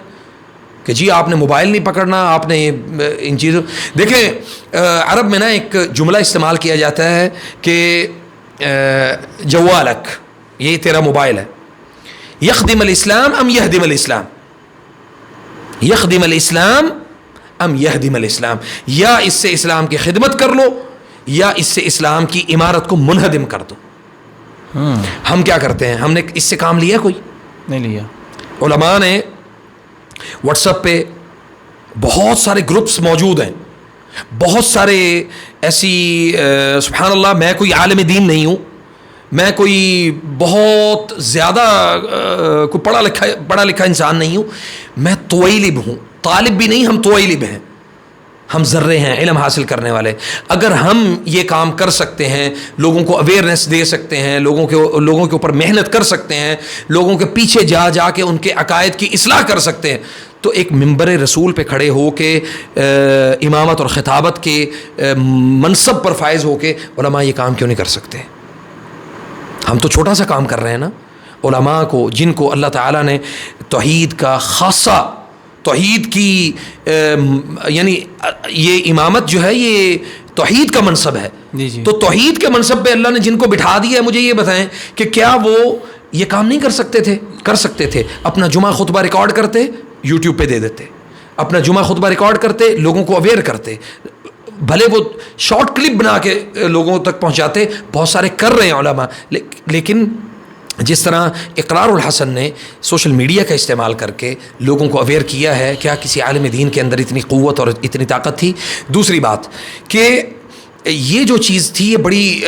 کہ جی آپ نے موبائل نہیں پکڑنا, آپ نے ان چیزوں. دیکھیں عرب میں نا ایک جملہ استعمال کیا جاتا ہے کہ جوالک, یہ تیرا موبائل ہے, یخدم الاسلام ام یہدم الاسلام, یخدم الاسلام ام یہدم الاسلام, یا اس سے اسلام کی خدمت کر لو یا اس سے اسلام کی عمارت کو منہدم کر دو. ہم کیا کرتے ہیں, ہم نے اس سے کام لیا, کوئی نہیں لیا. علماء نے واٹس ایپ پہ بہت سارے گروپس موجود ہیں, بہت سارے ایسی سبحان اللہ, میں کوئی عالم دین نہیں ہوں, میں کوئی بہت زیادہ کوئی پڑھا لکھا انسان نہیں ہوں, میں طویلب ہوں, طالب بھی نہیں, ہم طویلب ہیں, ہم ذرے ہیں علم حاصل کرنے والے. اگر ہم یہ کام کر سکتے ہیں, لوگوں کو اویئرنیس دے سکتے ہیں, لوگوں کے اوپر محنت کر سکتے ہیں, لوگوں کے پیچھے جا کے ان کے عقائد کی اصلاح کر سکتے ہیں, تو ایک منبر رسول پہ کھڑے ہو کے امامت اور خطابت کے منصب پر فائز ہو کے علماء یہ کام کیوں نہیں کر سکتے؟ ہم تو چھوٹا سا کام کر رہے ہیں نا. علماء کو, جن کو اللہ تعالیٰ نے توحید کا خاصہ, توحید کی یعنی یہ امامت جو ہے یہ توحید کا منصب ہے, تو توحید کے منصب پہ اللہ نے جن کو بٹھا دیا ہے, مجھے یہ بتائیں کہ کیا وہ یہ کام نہیں کر سکتے تھے؟ کر سکتے تھے. اپنا جمعہ خطبہ ریکارڈ کرتے, یوٹیوب پہ دے دیتے, اپنا جمعہ خطبہ ریکارڈ کرتے, لوگوں کو اویئر کرتے, بھلے وہ شارٹ کلپ بنا کے لوگوں تک پہنچاتے. بہت سارے کر رہے ہیں علماء, لیکن جس طرح اقرار الحسن نے سوشل میڈیا کا استعمال کر کے لوگوں کو اویئر کیا ہے, کیا کسی عالم دین کے اندر اتنی قوت اور اتنی طاقت تھی؟ دوسری بات کہ یہ جو چیز تھی یہ بڑی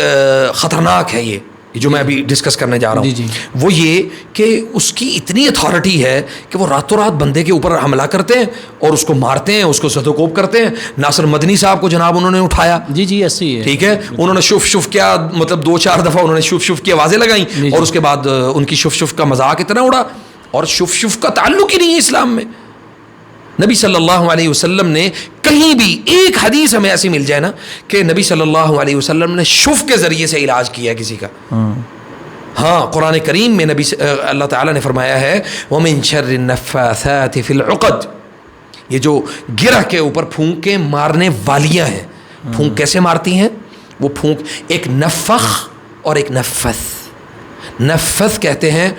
خطرناک ہے, یہ جو میں ابھی ڈسکس کرنے جا رہا ہوں, وہ یہ کہ اس کی اتنی اتھارٹی ہے کہ وہ راتوں رات بندے کے اوپر حملہ کرتے ہیں اور اس کو مارتے ہیں, اس کو زد و کوب کرتے ہیں. ناصر مدنی صاحب کو جناب انہوں نے اٹھایا, جی ایسی ہے, ٹھیک ہے, انہوں نے شف شف کیا, مطلب 2-4 دفعہ انہوں نے شف شف کی آوازیں لگائیں, اور اس کے بعد ان کی شف شف کا مذاق اتنا اڑا, اور شف شف کا تعلق ہی نہیں ہے اسلام میں. نبی صلی اللہ علیہ وسلم نے کہیں بھی ایک حدیث ہمیں ایسی مل جائے نا کہ نبی صلی اللہ علیہ وسلم نے شف کے ذریعے سے علاج کیا کسی کا. ہاں, قرآن کریم میں اللہ تعالیٰ نے فرمایا ہے وَمِن شَرِّ النَّفَّاثَاتِ فِي الْعُقَدِ, یہ جو گرہ کے اوپر پھونکیں مارنے والیاں ہیں. پھونک کیسے مارتی ہیں؟ وہ پھونک ایک نفخ اور ایک نفث. نفث کہتے ہیں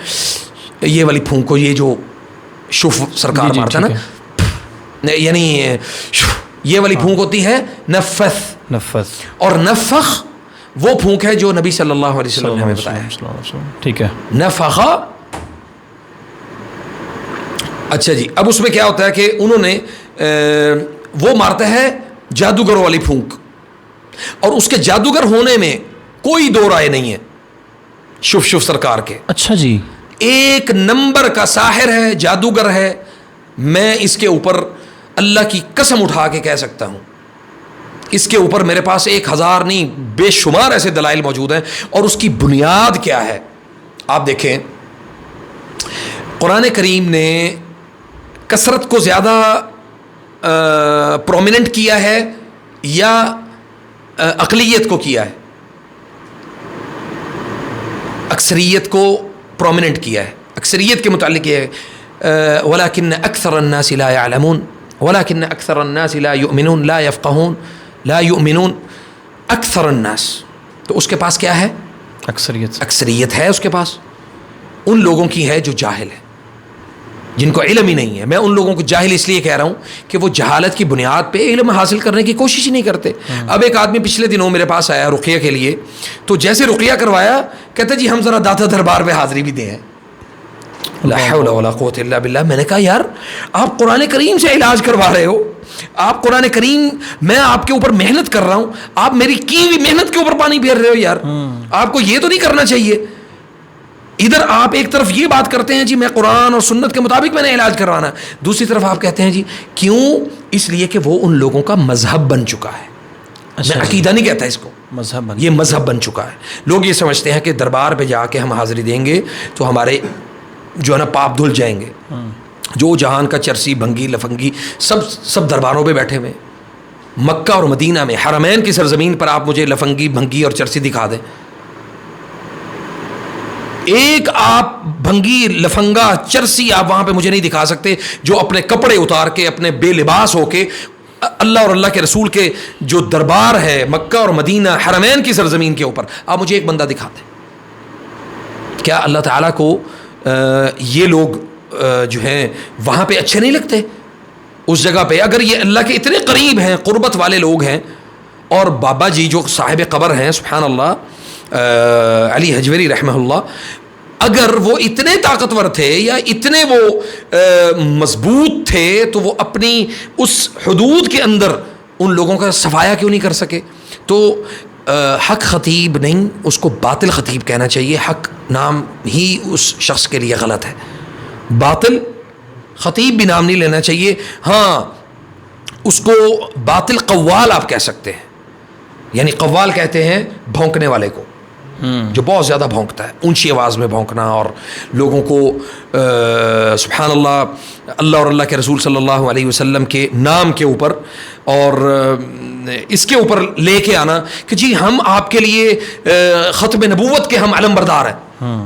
یہ والی پھونک کو, یہ جو شف سرکار مارتا نا, یعنی یہ والی پھونک ہوتی ہے نفث, اور نفخ وہ پھونک ہے جو نبی صلی اللہ علیہ وسلم نے ہمیں بتایا ہے. ٹھیک ہے, نفخہ. اچھا جی, اب اس میں کیا ہوتا ہے کہ انہوں نے وہ مارتا ہے جادوگروں والی پھونک, اور اس کے جادوگر ہونے میں کوئی دو رائے نہیں ہے شف سرکار کے. اچھا جی, ایک نمبر کا ساحر ہے, جادوگر ہے. میں اس کے اوپر اللہ کی قسم اٹھا کے کہہ سکتا ہوں, اس کے اوپر میرے پاس 1000 نہیں بے شمار ایسے دلائل موجود ہیں. اور اس کی بنیاد کیا ہے آپ دیکھیں, قرآن کریم نے کثرت کو زیادہ پرومیننٹ کیا ہے یا اقلیت کو کیا ہے؟ اکثریت کو پرومیننٹ کیا ہے. اکثریت کے متعلق یہ ہے وَلَكِنَّ أَكْثَرَ النَّاسِ لَا يَعْلَمُونَ وَلَكِنَّ أَكْثَرَ النَّاسِ لَا يُؤْمِنُونَ لَا يَفْقَهُونَ لَا يُؤْمِنُونَ. اکثر الناس, تو اس کے پاس کیا ہے؟ اکثریت ہے اس کے پاس. ان لوگوں کی ہے جو جاہل ہے, جن کو علم ہی نہیں ہے. میں ان لوگوں کو جاہل اس لیے کہہ رہا ہوں کہ وہ جہالت کی بنیاد پہ علم حاصل کرنے کی کوشش ہی نہیں کرتے. اب ایک آدمی پچھلے دنوں میرے پاس آیا رقیہ کے لیے, تو جیسے رقیہ کروایا کہتے جی ہم ذرا داتا دربار پہ حاضری بھی دیں. لا حول ولا قوت الا باللہ. میں نے کہا یار آپ قرآن کریم سے علاج کروا رہے ہو, آپ قرآن کریم, میں آپ کے اوپر محنت کر رہا ہوں, آپ میری کی ہوئی محنت کے اوپر پانی پھیر رہے ہو یار. آپ کو یہ تو نہیں کرنا چاہیے. ادھر آپ ایک طرف یہ بات کرتے ہیں جی میں قرآن اور سنت کے مطابق میں نے علاج کروانا, دوسری طرف آپ کہتے ہیں جی کیوں؟ اس لیے کہ وہ ان لوگوں کا مذہب بن چکا ہے. میں عقیدہ نہیں کہتا اس کو, یہ مذہب بن چکا ہے. لوگ یہ سمجھتے ہیں کہ دربار پہ جا کے ہم حاضری دیں گے تو ہمارے جو ہے نا پاپ دھل جائیں گے. جو جہان کا چرسی بھنگی لفنگی سب درباروں پہ بیٹھے ہوئے, مکہ اور مدینہ میں حرمین کی سرزمین پر آپ مجھے لفنگی بھنگی اور چرسی دکھا دیں. ایک آپ بھنگی لفنگا چرسی آپ وہاں پہ مجھے نہیں دکھا سکتے جو اپنے کپڑے اتار کے اپنے بے لباس ہو کے اللہ اور اللہ کے رسول کے جو دربار ہے مکہ اور مدینہ حرمین کی سرزمین کے اوپر آپ مجھے ایک بندہ دکھا دیں. کیا اللہ تعالیٰ کو یہ لوگ جو ہیں وہاں پہ اچھے نہیں لگتے؟ اس جگہ پہ اگر یہ اللہ کے اتنے قریب ہیں، قربت والے لوگ ہیں، اور بابا جی جو صاحب قبر ہیں سبحان اللہ علی حجویری رحمہ اللہ، اگر وہ اتنے طاقتور تھے یا اتنے وہ مضبوط تھے تو وہ اپنی اس حدود کے اندر ان لوگوں کا صفایا کیوں نہیں کر سکے؟ تو حق خطیب نہیں، اس کو باطل خطیب کہنا چاہیے. حق نام ہی اس شخص کے لیے غلط ہے، باطل خطیب بھی نام نہیں لینا چاہیے. ہاں اس کو باطل قوال آپ کہہ سکتے ہیں، یعنی قوال کہتے ہیں بھونکنے والے کو، جو بہت زیادہ بھونکتا ہے، اونچی آواز میں بھونکنا اور لوگوں کو سبحان اللہ اللہ اور اللہ کے رسول صلی اللہ علیہ وسلم کے نام کے اوپر اور اس کے اوپر لے کے آنا کہ جی ہم آپ کے لیے ختم نبوت کے ہم علم بردار ہیں.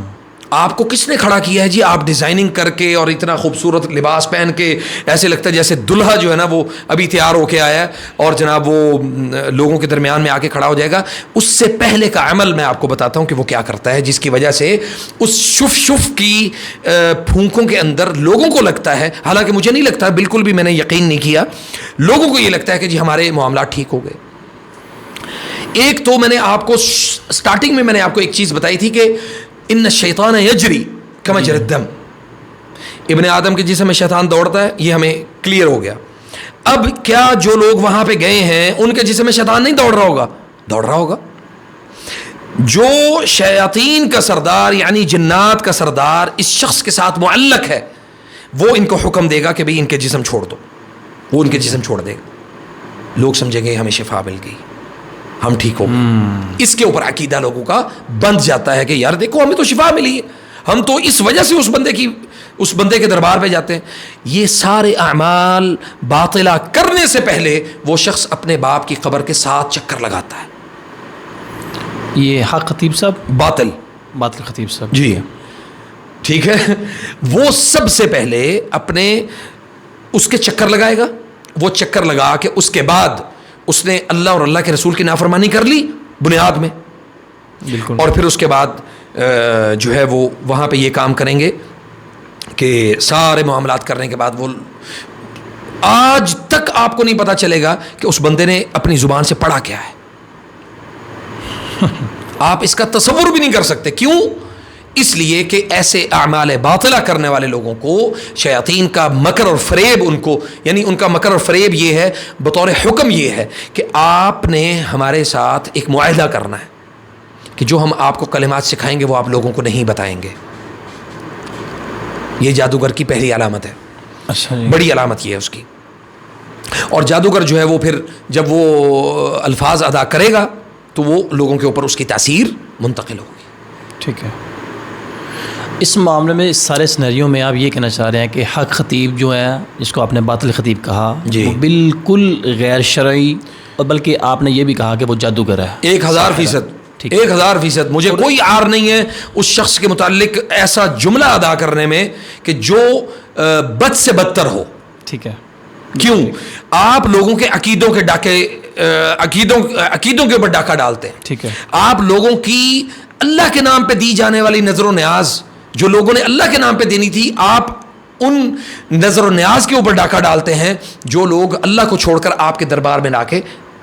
آپ کو کس نے کھڑا کیا ہے جی؟ آپ ڈیزائننگ کر کے اور اتنا خوبصورت لباس پہن کے ایسے لگتا ہے جیسے دلہا جو ہے نا وہ ابھی تیار ہو کے آیا ہے اور جناب وہ لوگوں کے درمیان میں آ کے کھڑا ہو جائے گا. اس سے پہلے کا عمل میں آپ کو بتاتا ہوں کہ وہ کیا کرتا ہے، جس کی وجہ سے اس شف شف کی پھونکوں کے اندر لوگوں کو لگتا ہے، حالانکہ مجھے نہیں لگتا، بالکل بھی میں نے یقین نہیں کیا، لوگوں کو یہ لگتا ہے کہ جی ہمارے معاملات ٹھیک ہو گئے. ایک تو میں نے آپ کو سٹارٹنگ میں نے آپ کو ایک چیز بتائی تھی کہ ان الشیطان یجری کما جری الدم، ابن آدم کے جسم میں شیطان دوڑتا ہے، یہ ہمیں کلیئر ہو گیا. اب کیا جو لوگ وہاں پہ گئے ہیں ان کے جسم میں شیطان نہیں دوڑ رہا ہوگا؟ دوڑ رہا ہوگا. جو شیاطین کا سردار یعنی جنات کا سردار اس شخص کے ساتھ معلق ہے وہ ان کو حکم دے گا کہ بھئی ان کے جسم چھوڑ دو، وہ ان کے جسم چھوڑ دے گا. لوگ سمجھیں گے ہمیں شفا مل گئی، ہم ٹھیک ہو گئے. اس کے اوپر عقیدہ لوگوں کا بند جاتا ہے کہ یار دیکھو ہمیں تو شفا ملی ہے، ہم تو اس وجہ سے اس بندے کے دربار پہ جاتے ہیں. یہ سارے اعمال باطلہ کرنے سے پہلے وہ شخص اپنے باپ کی قبر کے ساتھ چکر لگاتا ہے. یہ حق خطیب صاحب، باطل خطیب صاحب، جی ٹھیک ہے. وہ سب سے پہلے اپنے اس کے چکر لگائے گا، وہ چکر لگا کے اس کے بعد اس نے اللہ اور اللہ کے رسول کی نافرمانی کر لی بنیاد میں، بالکل، اور پھر اس کے بعد جو ہے وہ وہاں پہ یہ کام کریں گے کہ سارے معاملات کرنے کے بعد وہ آج تک آپ کو نہیں پتا چلے گا کہ اس بندے نے اپنی زبان سے پڑھا کیا ہے. آپ اس کا تصور بھی نہیں کر سکتے. کیوں؟ اس لیے کہ ایسے اعمال باطلہ کرنے والے لوگوں کو شیاطین کا مکر اور فریب، ان کو یعنی ان کا مکر اور فریب یہ ہے بطور حکم یہ ہے کہ آپ نے ہمارے ساتھ ایک معاہدہ کرنا ہے کہ جو ہم آپ کو کلمات سکھائیں گے وہ آپ لوگوں کو نہیں بتائیں گے. یہ جادوگر کی پہلی علامت ہے. اچھا جی. بڑی علامت یہ ہے اس کی. اور جادوگر جو ہے وہ پھر جب وہ الفاظ ادا کرے گا تو وہ لوگوں کے اوپر اس کی تاثیر منتقل ہوگی. ٹھیک ہے. اس معاملے میں اس سارے سینیریو میں آپ یہ کہنا چاہ رہے ہیں کہ حق خطیب جو ہے جس کو آپ نے باطل خطیب کہا، جی، وہ بالکل غیر شرعی، اور بلکہ آپ نے یہ بھی کہا کہ وہ جادوگر ہے. 1000%، 1000%. مجھے کوئی عار نہیں ہے اس شخص کے متعلق ایسا جملہ ادا کرنے میں کہ جو بد سے بدتر ہو. ٹھیک ہے. کیوں؟ آپ لوگوں کے عقیدوں کے ڈاکے عقیدوں کے اوپر ڈاکہ ڈالتے ہیں. ٹھیک ہے. آپ لوگوں کی اللہ کے نام پہ دی جانے والی نظر و نیاز جو لوگوں نے اللہ کے نام پہ دینی تھی، آپ ان نظر و نیاز کے اوپر ڈاکہ ڈالتے ہیں جو لوگ اللہ کو چھوڑ کر آپ کے دربار میں لا کے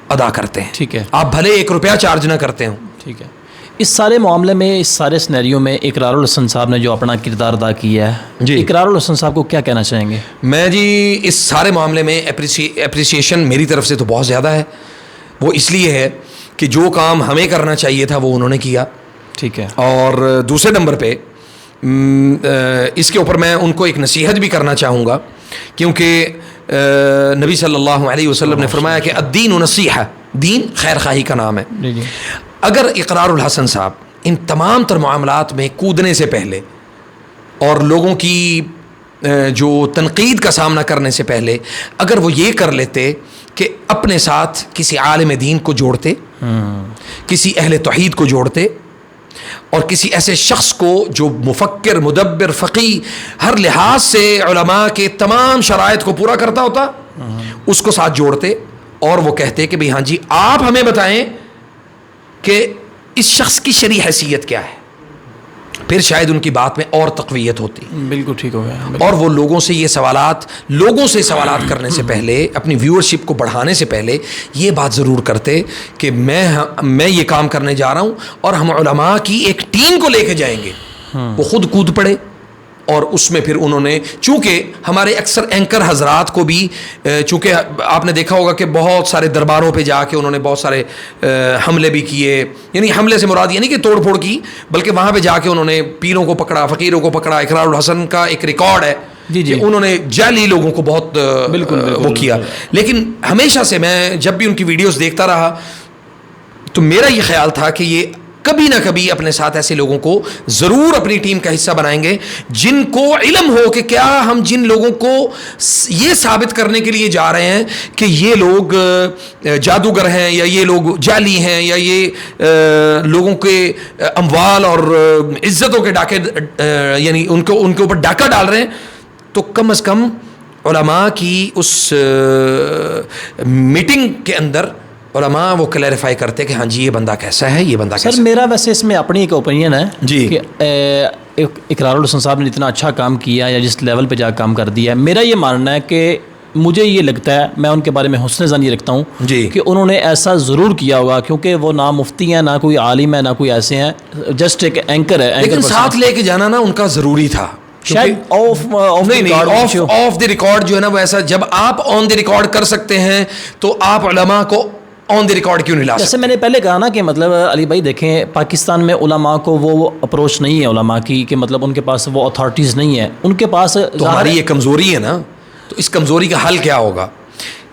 ادا کرتے ہیں. ٹھیک ہے. آپ بھلے 1 روپیہ چارج نہ کرتے ہوں. ٹھیک ہے. اس سارے معاملے میں، اس سارے سینیریو میں اقرار الحسن صاحب نے جو اپنا کردار ادا کیا ہے، جی، اقرار الحسن صاحب کو کیا کہنا چاہیں گے؟ میں جی اس سارے معاملے میں اپریسیشن میری طرف سے تو بہت زیادہ ہے. وہ اس لیے ہے کہ جو کام ہمیں کرنا چاہیے تھا وہ انہوں نے کیا. ٹھیک ہے. اور دوسرے نمبر پہ اس کے اوپر میں ان کو ایک نصیحت بھی کرنا چاہوں گا، کیونکہ نبی صلی اللہ علیہ وسلم نے فرمایا کہ الدین نصیحہ، دین خیر خواہی کا نام ہے. جی. اگر اقرار الحسن صاحب ان تمام تر معاملات میں کودنے سے پہلے اور لوگوں کی جو تنقید کا سامنا کرنے سے پہلے اگر وہ یہ کر لیتے کہ اپنے ساتھ کسی عالم دین کو جوڑتے, کسی اہل توحید کو جوڑتے, اور کسی ایسے شخص کو جو مفکر, مدبر, فقی, ہر لحاظ سے علماء کے تمام شرائط کو پورا کرتا ہوتا, اس کو ساتھ جوڑتے اور وہ کہتے کہ بھئی ہاں جی آپ ہمیں بتائیں کہ اس شخص کی شرعی حیثیت کیا ہے. پھر شاید ان کی بات میں اور تقویت ہوتی. بالکل ٹھیک ہو گیا. اور وہ لوگوں سے سوالات کرنے سے پہلے, اپنی ویورشپ کو بڑھانے سے پہلے یہ بات ضرور کرتے کہ میں یہ کام کرنے جا رہا ہوں اور ہم علماء کی ایک ٹیم کو لے کے جائیں گے. وہ خود کود پڑے, اور اس میں پھر انہوں نے, چونکہ ہمارے اکثر اینکر حضرات کو بھی, چونکہ آپ نے دیکھا ہوگا کہ بہت سارے درباروں پہ جا کے انہوں نے بہت سارے حملے بھی کیے, یعنی حملے سے مراد یہ نہیں کہ توڑ پھوڑ کی, بلکہ وہاں پہ جا کے انہوں نے پیروں کو پکڑا, فقیروں کو پکڑا. اقرار الحسن کا ایک ریکارڈ ہے کہ انہوں نے جعلی لوگوں کو بہت وہ کیا. لیکن ہمیشہ سے میں جب بھی ان کی ویڈیوز دیکھتا رہا تو میرا یہ خیال تھا کہ یہ کبھی نہ کبھی اپنے ساتھ ایسے لوگوں کو ضرور اپنی ٹیم کا حصہ بنائیں گے جن کو علم ہو کہ کیا ہم جن لوگوں کو یہ ثابت کرنے کے لیے جا رہے ہیں کہ یہ لوگ جادوگر ہیں, یا یہ لوگ جعلی ہیں, یا یہ لوگوں کے اموال اور عزتوں کے ڈاکے, یعنی ان کے اوپر ڈاکہ ڈال رہے ہیں, تو کم از کم علماء کی اس میٹنگ کے اندر علماء وہ کلیریفائی کرتے کہ ہاں جی یہ بندہ کیسا ہے, یہ بندہ کیسا ہے. سر میرا ویسے اس میں اپنی ایک اوپینین ہے جی کہ اقرار الحسن صاحب نے اتنا اچھا کام کیا یا جس لیول پہ جا کام کر دیا ہے, میرا یہ ماننا ہے کہ مجھے یہ لگتا ہے, میں ان کے بارے میں حسن ظن یہ رکھتا ہوں جی کہ انہوں نے ایسا ضرور کیا ہوگا, کیونکہ وہ نہ مفتی ہیں, نہ کوئی عالم ہے, نہ کوئی ایسے ہیں, جسٹ ایک اینکر ہے. لیکن ساتھ لے کے جانا نا ان کا ضروری تھا, شاید آف دی ریکارڈ جو ہے نا وہ ایسا, جب آپ آن دی ریکارڈ کر سکتے ہیں تو آپ علماء کو آن دی ریکارڈ کیوں نہیں لا سکتے؟ جیسے میں نے پہلے کہا نا کہ مطلب علی بھائی دیکھیں, پاکستان میں علماء کو وہ اپروچ نہیں ہے علماء کی, کہ مطلب ان کے پاس وہ اتھارٹیز نہیں ہے, ان کے پاس. تو ہماری یہ کمزوری ہے نا, تو اس کمزوری کا حل کیا ہوگا؟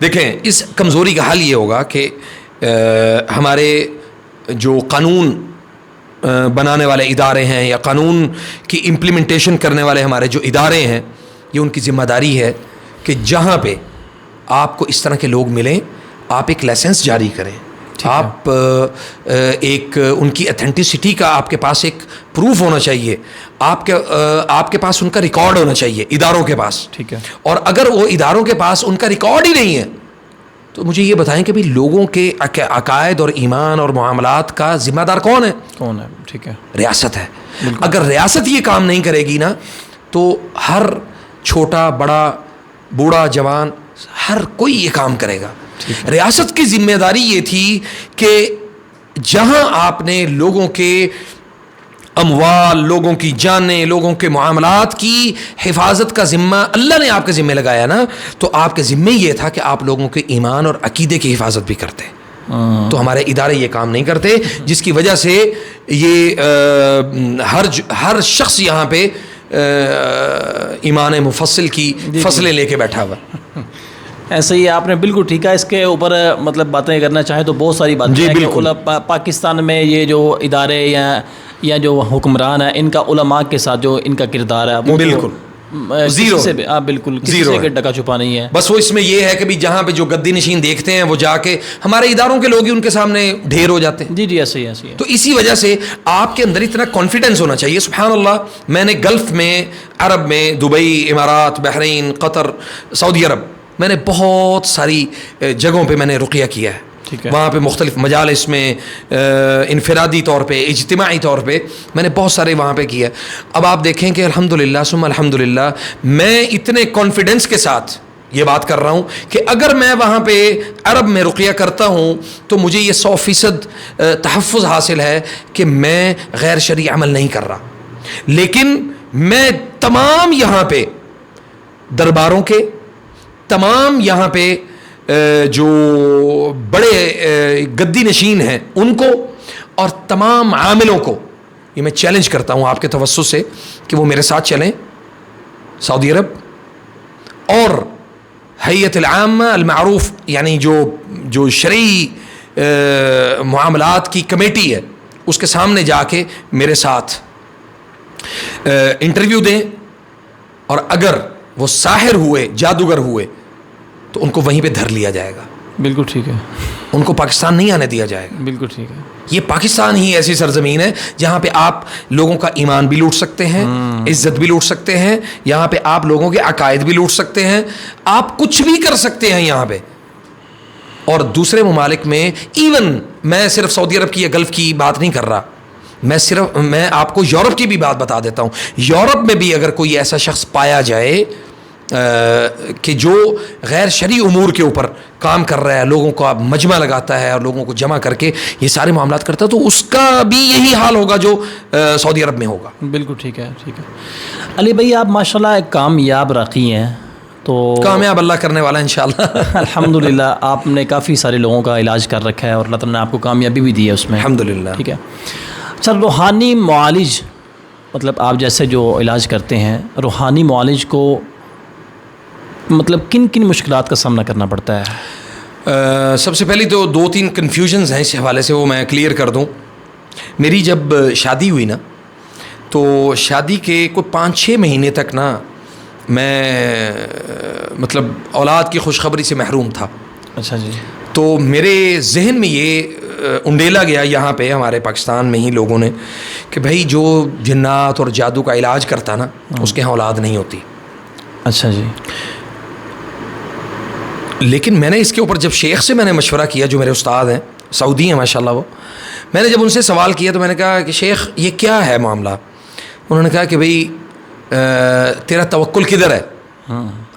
دیکھیں اس کمزوری کا حل یہ ہوگا کہ ہمارے جو قانون بنانے والے ادارے ہیں یا قانون کی امپلیمنٹیشن کرنے والے ہمارے جو ادارے ہیں, یہ ان کی ذمہ داری ہے کہ جہاں پہ آپ کو اس طرح کے لوگ ملیں آپ ایک لائسنس جاری کریں, آپ ایک ان کی اتھینٹسٹی کا آپ کے پاس ایک پروف ہونا چاہیے, آپ کے پاس ان کا ریکارڈ ہونا چاہیے اداروں کے پاس. ٹھیک ہے. اور اگر وہ اداروں کے پاس ان کا ریکارڈ ہی نہیں ہے تو مجھے یہ بتائیں کہ بھائی لوگوں کے عقائد اور ایمان اور معاملات کا ذمہ دار کون ہے؟ ٹھیک ہے, ریاست ہے. اگر ریاست یہ کام نہیں کرے گی نا تو ہر چھوٹا بڑا بوڑھا جوان ہر کوئی یہ کام کرے گا. ریاست کی ذمہ داری یہ تھی کہ جہاں آپ نے لوگوں کے اموال, لوگوں کی جانیں, لوگوں کے معاملات کی حفاظت کا ذمہ اللہ نے آپ کے ذمہ لگایا نا, تو آپ کے ذمہ یہ تھا کہ آپ لوگوں کے ایمان اور عقیدے کی حفاظت بھی کرتے. تو ہمارے ادارے یہ کام نہیں کرتے, جس کی وجہ سے یہ ہر شخص یہاں پہ ایمان مفصل کی فصلیں لے کے بیٹھا ہوا. ایسے ہی آپ نے بالکل ٹھیک ہے. اس کے اوپر مطلب باتیں کرنا چاہیں تو بہت ساری باتیں ہیں کہ پاکستان میں یہ جو ادارے یا جو حکمران ہیں ان کا علماء کے ساتھ جو ان کا کردار ہے وہ بالکل زیرو سے بالکل کسی سے ڈکا چھپا نہیں ہے. بس وہ اس میں یہ ہے کہ بھی جہاں پہ جو گدی نشین دیکھتے ہیں وہ جا کے ہمارے اداروں کے لوگ ہی ان کے سامنے ڈھیر ہو جاتے ہیں. جی ایسے ہی ہے. تو اسی وجہ سے آپ کے اندر اتنا کانفیڈنس ہونا چاہیے. سبحان اللہ, میں نے گلف میں, عرب میں, دبئی, امارات, بحرین, قطر, سعودی عرب, میں نے بہت ساری جگہوں پہ میں نے رقیہ کیا ہے. وہاں پہ مختلف مجالس میں انفرادی طور پہ, اجتماعی طور پہ میں نے بہت سارے وہاں پہ کیا. اب آپ دیکھیں کہ الحمدللہ ثم الحمدللہ میں اتنے کانفیڈنس کے ساتھ یہ بات کر رہا ہوں کہ اگر میں وہاں پہ عرب میں رقیہ کرتا ہوں تو مجھے یہ 100% تحفظ حاصل ہے کہ میں غیر شرعی عمل نہیں کر رہا. لیکن میں تمام یہاں پہ درباروں کے, تمام یہاں پہ جو بڑے گدی نشین ہیں ان کو اور تمام عاملوں کو یہ میں چیلنج کرتا ہوں آپ کے توسط سے کہ وہ میرے ساتھ چلیں سعودی عرب اور ہیئت العامہ المعروف, یعنی جو شرعی معاملات کی کمیٹی ہے اس کے سامنے جا کے میرے ساتھ انٹرویو دیں, اور اگر وہ ساحر ہوئے, جادوگر ہوئے, تو ان کو وہیں پہ دھر لیا جائے گا. بالکل ٹھیک ہے. ان کو پاکستان نہیں آنے دیا جائے گا. بالکل ٹھیک ہے. یہ پاکستان ہی ایسی سرزمین ہے جہاں پہ آپ لوگوں کا ایمان بھی لوٹ سکتے ہیں, عزت بھی لوٹ سکتے ہیں, یہاں پہ آپ لوگوں کے عقائد بھی لوٹ سکتے ہیں, آپ کچھ بھی کر سکتے ہیں یہاں پہ. اور دوسرے ممالک میں ایون میں صرف سعودی عرب کی یا گلف کی بات نہیں کر رہا, میں آپ کو یورپ کی بھی بات بتا دیتا ہوں. یورپ میں بھی اگر کوئی ایسا شخص پایا جائے کہ جو غیر شرعی امور کے اوپر کام کر رہا ہے, لوگوں کو مجمع لگاتا ہے اور لوگوں کو جمع کر کے یہ سارے معاملات کرتا ہے, تو اس کا بھی یہی حال ہوگا جو سعودی عرب میں ہوگا. بالکل ٹھیک ہے. ٹھیک ہے علی بھائی, آپ ماشاءاللہ ایک کامیاب راقی ہیں, تو کامیاب اللہ کرنے والا انشاءاللہ. الحمدللہ آپ نے کافی سارے لوگوں کا علاج کر رکھا ہے اور اللہ تعالیٰ نے آپ کو کامیابی بھی دی ہے اس میں, الحمدللہ. ٹھیک ہے. اچھا, روحانی معالج, مطلب آپ جیسے جو علاج کرتے ہیں, روحانی معالج کو مطلب کن کن مشکلات کا سامنا کرنا پڑتا ہے؟ سب سے پہلی تو 2-3 کنفیوژنز ہیں اس حوالے سے, وہ میں کلیئر کر دوں. میری جب شادی ہوئی نا, تو شادی کے کوئی 5-6 مہینے تک نا میں مطلب اولاد کی خوشخبری سے محروم تھا. اچھا جی. تو میرے ذہن میں یہ انڈیلا گیا یہاں پہ ہمارے پاکستان میں ہی لوگوں نے کہ بھائی جو جنات اور جادو کا علاج کرتا نا اس کے ہاں اولاد نہیں ہوتی. اچھا جی. لیکن میں نے اس کے اوپر جب شیخ سے میں نے مشورہ کیا, جو میرے استاد ہیں, سعودی ہیں ماشاءاللہ وہ, میں نے جب ان سے سوال کیا تو میں نے کہا کہ شیخ یہ کیا ہے معاملہ. انہوں نے کہا کہ بھئی تیرا توکل کدھر ہے,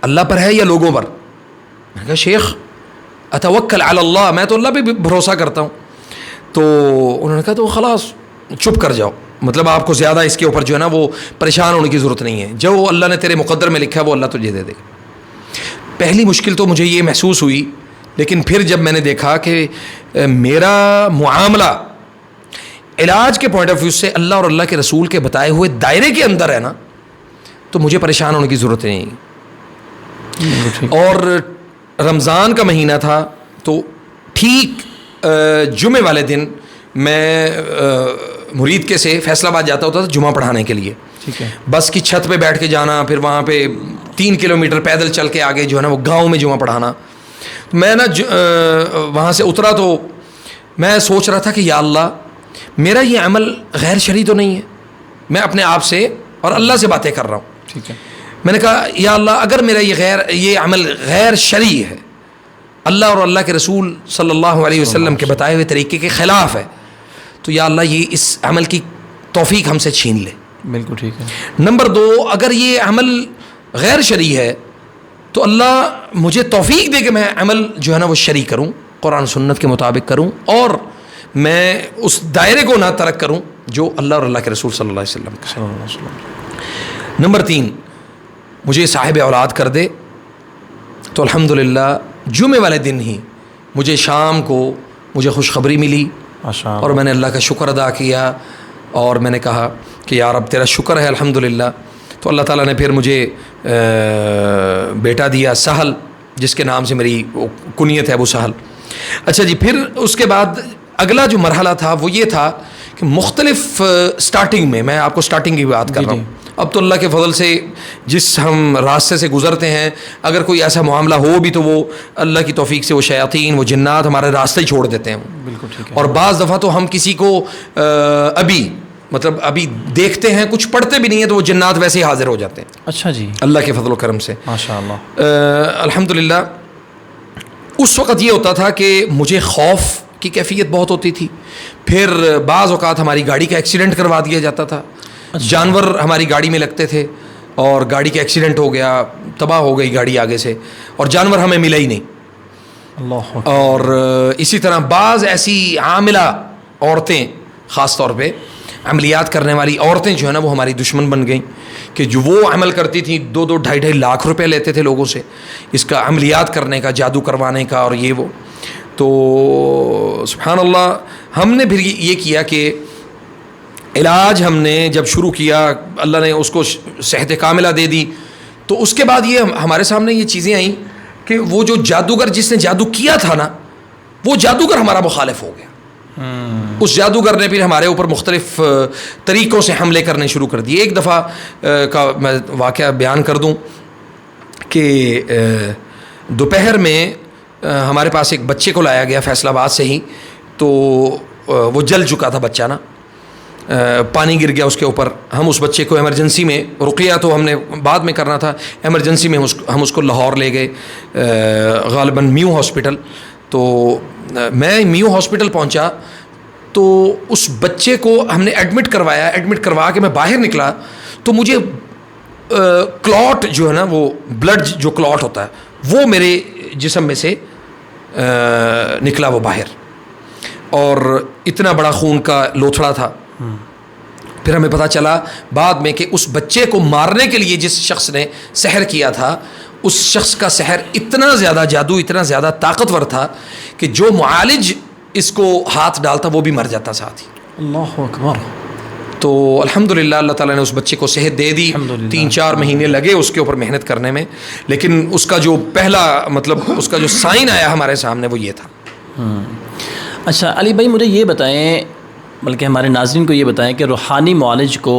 اللہ پر ہے یا لوگوں پر؟ میں نے کہا شیخ اتوکل علی اللہ, میں تو اللہ پہ بھروسہ کرتا ہوں. تو انہوں نے کہا تو خلاص چپ کر جاؤ, مطلب آپ کو زیادہ اس کے اوپر جو ہے نا وہ پریشان ہونے کی ضرورت نہیں ہے, جو اللہ نے تیرے مقدر میں لکھا ہے وہ اللہ تجھے دے دے گا. پہلی مشکل تو مجھے یہ محسوس ہوئی, لیکن پھر جب میں نے دیکھا کہ میرا معاملہ علاج کے پوائنٹ آف ویو سے اللہ اور اللہ کے رسول کے بتائے ہوئے دائرے کے اندر ہے نا, تو مجھے پریشان ہونے کی ضرورت نہیں. اور رمضان کا مہینہ تھا, تو ٹھیک جمعے والے دن میں مرید کے سے فیصل آباد جاتا ہوتا تھا جمعہ پڑھانے کے لیے. بس کی چھت پہ بیٹھ کے جانا, پھر وہاں پہ 3 کلومیٹر پیدل چل کے آگے جو ہے نا وہ گاؤں میں جمعہ پڑھانا. میں نا وہاں سے اترا تو میں سوچ رہا تھا کہ یا اللہ میرا یہ عمل غیر شرعی تو نہیں ہے, میں اپنے آپ سے اور اللہ سے باتیں کر رہا ہوں. ٹھیک ہے. میں نے کہا یا اللہ اگر میرا یہ عمل غیر شرعی ہے, اللہ اور اللہ کے رسول صلی اللہ علیہ وسلم کے بتائے ہوئے طریقے کے خلاف ہے, تو یا اللہ یہ اس عمل کی توفیق ہم سے چھین لے. بالکل ٹھیک ہے. نمبر 2, اگر یہ عمل غیر شرعی ہے تو اللہ مجھے توفیق دے کہ میں عمل جو ہے نا وہ شرعی کروں, قرآن سنت کے مطابق کروں, اور میں اس دائرے کو نہ ترک کروں جو اللہ اور اللہ کے رسول صلی اللہ علیہ وسلم کا. نمبر 3, مجھے صاحب اولاد کر دے. تو الحمدللہ جمعے والے دن ہی مجھے شام کو مجھے خوشخبری ملی, اور میں نے اللہ کا شکر ادا کیا, اور میں نے کہا کہ یا رب تیرا شکر ہے الحمدللہ. تو اللہ تعالیٰ نے پھر مجھے بیٹا دیا سہل, جس کے نام سے میری کنیت ہے ابو سہل. اچھا جی, پھر اس کے بعد اگلا جو مرحلہ تھا وہ یہ تھا کہ مختلف سٹارٹنگ میں آپ کو سٹارٹنگ کی بات کر رہا ہوں. اب تو اللہ کے فضل سے جس ہم راستے سے گزرتے ہیں, اگر کوئی ایسا معاملہ ہو بھی تو وہ اللہ کی توفیق سے وہ شیاطین وہ جنات ہمارے راستے ہی چھوڑ دیتے ہیں. بالکل ٹھیک ہے. اور بعض دفعہ تو ہم کسی کو ابھی دیکھتے ہیں, کچھ پڑھتے بھی نہیں ہیں, تو وہ جنات ویسے ہی حاضر ہو جاتے ہیں. اچھا جی. اللہ کے فضل و کرم سے ماشاءاللہ. الحمدللہ. اس وقت یہ ہوتا تھا کہ مجھے خوف کی کیفیت بہت ہوتی تھی. پھر بعض اوقات ہماری گاڑی کا ایکسیڈنٹ کروا دیا جاتا تھا. جانور ہماری گاڑی میں لگتے تھے اور گاڑی کا ایکسیڈنٹ ہو گیا, تباہ ہو گئی گاڑی آگے سے, اور جانور ہمیں ملا ہی نہیں. اللہ. اور اسی طرح بعض ایسی عاملہ عورتیں, خاص طور پہ عملیات کرنے والی عورتیں جو ہے نا وہ ہماری دشمن بن گئیں, کہ جو وہ عمل کرتی تھیں 2-2 ڈھائی لاکھ روپے لیتے تھے لوگوں سے اس کا عملیات کرنے کا, جادو کروانے کا, اور یہ وہ. تو سبحان اللہ, ہم نے پھر یہ کیا کہ علاج ہم نے جب شروع کیا, اللہ نے اس کو صحت کاملہ دے دی, تو اس کے بعد یہ ہمارے سامنے یہ چیزیں آئیں کہ وہ جو جادوگر جس نے جادو کیا تھا نا, وہ جادوگر ہمارا مخالف ہو گیا. اس جادوگر نے پھر ہمارے اوپر مختلف طریقوں سے حملے کرنے شروع کر دیے. ایک دفعہ کا میں واقعہ بیان کر دوں کہ دوپہر میں ہمارے پاس ایک بچے کو لایا گیا فیصل آباد سے ہی، تو وہ جل چکا تھا بچہ نا، پانی گر گیا اس کے اوپر. ہم اس بچے کو ایمرجنسی میں، رقیہ تو ہم نے بعد میں کرنا تھا، ایمرجنسی میں ہم اس کو لاہور لے گئے، غالباً میو ہاسپٹل. تو میں میو ہاسپٹل پہنچا تو اس بچے کو ہم نے ایڈمٹ کروایا. ایڈمٹ کروا کے میں باہر نکلا تو مجھے کلاٹ جو ہے نا، وہ بلڈ جو کلاٹ ہوتا ہے وہ میرے جسم میں سے نکلا وہ باہر، اور اتنا بڑا خون کا لوتھڑا تھا. پھر ہمیں پتہ چلا بعد میں کہ اس بچے کو مارنے کے لیے جس شخص نے سحر کیا تھا، اس شخص کا سحر اتنا زیادہ جادو، اتنا زیادہ طاقتور تھا کہ جو معالج اس کو ہاتھ ڈالتا وہ بھی مر جاتا ساتھ ہی. اللہ اکبر. تو الحمدللہ اللہ تعالیٰ نے اس بچے کو صحت دے دی. 3-4 مہینے لگے اس کے اوپر محنت کرنے میں، لیکن اس کا جو پہلا مطلب اس کا جو سائن آیا ہمارے سامنے وہ یہ تھا. اچھا علی بھائی، مجھے یہ بتائیں، بلکہ ہمارے ناظرین کو یہ بتائیں کہ روحانی معالج کو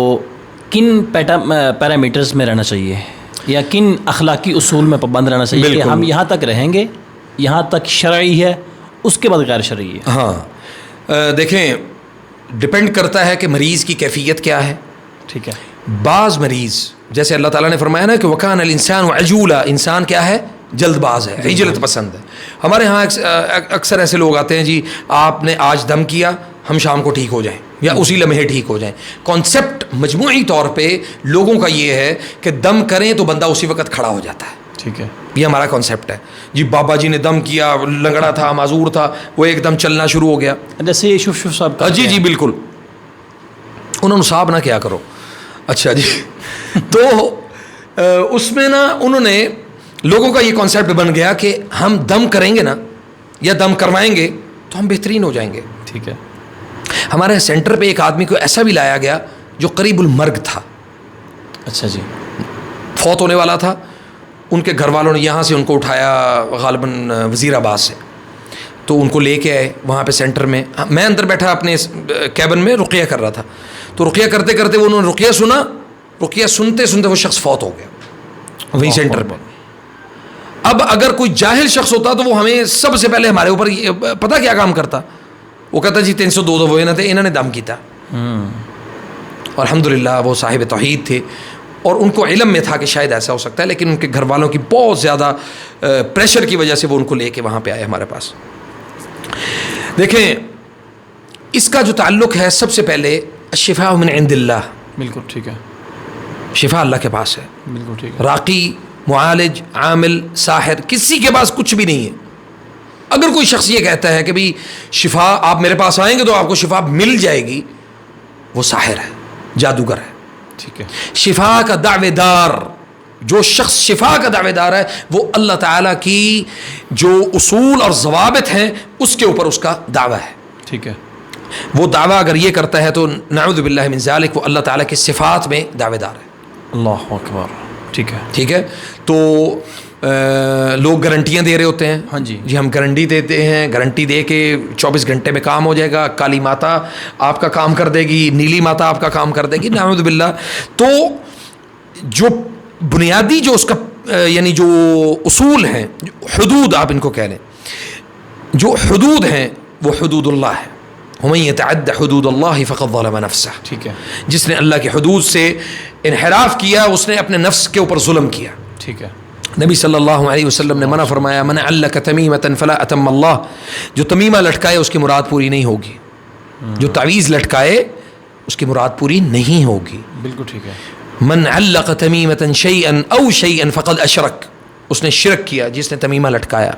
کن پیرامیٹرز میں رہنا چاہیے یا کن اخلاقی اصول میں پابند رہنا چاہیے کہ ہم یہاں تک رہیں گے، یہاں تک شرعی ہے، اس کے بعد غیر شرعی ہے؟ ہاں دیکھیں، ڈپینڈ کرتا ہے کہ مریض کی کیفیت کیا ہے. ٹھیک ہے. بعض مریض جیسے اللہ تعالیٰ نے فرمایا نا کہ وَكَانَ الْإِنسَانُ عَجُولًا، انسان کیا ہے؟ جلد باز ہے، عجلت پسند ہے. ہمارے ہاں اکثر ایسے لوگ آتے ہیں، جی آپ نے آج دم کیا، ہم شام کو ٹھیک ہو جائیں یا اسی لمحے ٹھیک ہو جائیں. کانسیپٹ مجموعی طور پہ لوگوں کا یہ ہے کہ دم کریں تو بندہ اسی وقت کھڑا ہو جاتا ہے. ٹھیک ہے. یہ ہمارا کانسیپٹ ہے. جی بابا جی نے دم کیا، لنگڑا تھا، معذور تھا، وہ ایک دم چلنا شروع ہو گیا، جیسے یہ شف صاحب کا. جی بالکل، انہوں نے صاحب نہ کیا کرو. اچھا جی. تو اس میں نا انہوں نے لوگوں کا یہ کانسیپٹ بن گیا کہ ہم دم کریں گے نا یا دم کروائیں گے تو ہم بہترین ہو جائیں گے. ٹھیک ہے. ہمارے سینٹر پہ ایک آدمی کو ایسا بھی لایا گیا جو قریب المرگ تھا. اچھا جی. فوت ہونے والا تھا. ان کے گھر والوں نے یہاں سے ان کو اٹھایا غالباً وزیر آباد سے، تو ان کو لے کے آئے وہاں پہ سینٹر میں. میں اندر بیٹھا اپنے کیبن میں رقیہ کر رہا تھا، تو رقیہ کرتے کرتے وہ انہوں نے رقیہ سنا، رقیہ سنتے سنتے وہ شخص فوت ہو گیا وہی سینٹر پر. اب اگر کوئی جاہل شخص ہوتا تو وہ ہمیں سب سے پہلے ہمارے اوپر پتہ کیا کام کرتا، وہ کہتا جی 302 وہ انہوں نے دم کیتا. اور الحمدللہ وہ صاحب توحید تھے اور ان کو علم میں تھا کہ شاید ایسا ہو سکتا ہے، لیکن ان کے گھر والوں کی بہت زیادہ پریشر کی وجہ سے وہ ان کو لے کے وہاں پہ آئے ہمارے پاس. دیکھیں اس کا جو تعلق ہے سب سے پہلے الشفاء من عند اللہ. بالکل ٹھیک ہے. شفا اللہ کے پاس ہے. بالکل ٹھیک ہے. راقی، معالج، عامل، ساحر، کسی کے پاس کچھ بھی نہیں ہے. اگر کوئی شخص یہ کہتا ہے کہ بھئی شفا آپ میرے پاس آئیں گے تو آپ کو شفا مل جائے گی، وہ ساحر ہے، جادوگر ہے. ٹھیک ہے. شفا کا دعوے دار، جو شخص شفا کا دعوے دار ہے وہ اللہ تعالیٰ کی جو اصول اور ضوابط ہیں اس کے اوپر اس کا دعویٰ ہے. ٹھیک ہے. وہ دعویٰ اگر یہ کرتا ہے تو نعوذ باللہ من ذالک وہ اللہ تعالیٰ کی صفات میں دعوے دار ہے. اللہ اکبر. ٹھیک ہے. ٹھیک ہے. تو لوگ گارنٹیاں دے رہے ہوتے ہیں. ہاں جی. جی ہم گارنٹی دیتے ہیں، گارنٹی دے کے 24 گھنٹے میں کام ہو جائے گا، کالی ماتا آپ کا کام کر دے گی، نیلی ماتا آپ کا کام کر دے گی، نعوذ باللہ. تو جو بنیادی جو اس کا یعنی جو اصول ہیں، حدود آپ ان کو کہہ لیں، جو حدود ہیں وہ حدود اللہ ہے. ومن يتعد حدود اللہ فقد ظلم نفسہ. ٹھیک ہے. جس نے اللہ کی حدود سے انحراف کیا اس نے اپنے نفس کے اوپر ظلم کیا. ٹھیک ہے. نبی صلی اللہ علیہ وسلم نے منع فرمایا من علق تمیمۃ فلا اتم اللہ. جو تمیمہ لٹکائے اس کی مراد پوری نہیں ہوگی. جو تعویذ لٹکائے اس کی مراد پوری نہیں ہوگی. بالکل ٹھیک ہے. من علق تمیمۃ شیئا او شیئا فقد اشرک. اس نے شرک کیا جس نے تمیمہ لٹکایا.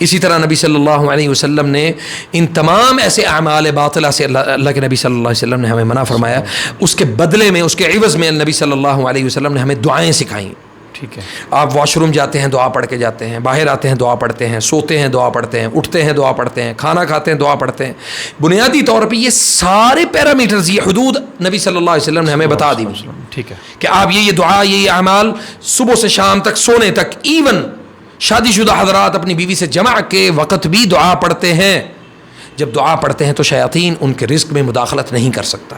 اسی طرح نبی صلی اللہ علیہ وسلم نے ان تمام ایسے اعمال باطلہ سے اللہ کے نبی صلی اللہ علیہ وسلم نے ہمیں منع فرمایا. اس کے بدلے میں، اس کے عوض میں نبی صلی اللہ علیہ وسلم نے ہمیں دعائیں سکھائیں. ٹھیک ہے. آپ واش روم جاتے ہیں دعا پڑھ کے جاتے ہیں، باہر آتے ہیں دعا پڑھتے ہیں، سوتے ہیں دعا پڑھتے ہیں، اٹھتے ہیں دعا پڑھتے ہیں، کھانا کھاتے ہیں دعا پڑھتے ہیں. بنیادی طور پہ یہ سارے پیرامیٹرز، یہ حدود نبی صلی اللہ علیہ وسلم نے ہمیں بتا دی. ٹھیک ہے. کہ آپ یہ دعا، یہ اعمال صبح سے شام تک، سونے تک، ایون شادی شدہ حضرات اپنی بیوی سے جمع کے وقت بھی دعا پڑھتے ہیں. جب دعا پڑھتے ہیں تو شیاطین ان کے رزق میں مداخلت نہیں کر سکتا.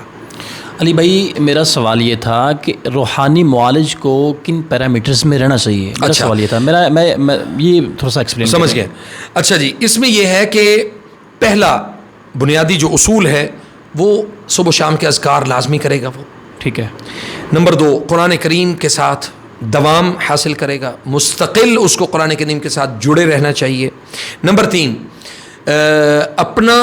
علی بھائی میرا سوال یہ تھا کہ روحانی معالج کو کن پیرامیٹرز میں رہنا چاہیے، میرا سوال یہ تھا، میں یہ تھوڑا سا ایکسپلین سمجھ گئے. اچھا جی، اس میں یہ ہے کہ پہلا بنیادی جو اصول ہے وہ صبح و شام کے اذکار لازمی کرے گا وہ. ٹھیک ہے. نمبر 2، قرآن کریم کے ساتھ دوام حاصل کرے گا، مستقل اس کو قرآن کریم کے ساتھ جڑے رہنا چاہیے. نمبر 3، اپنا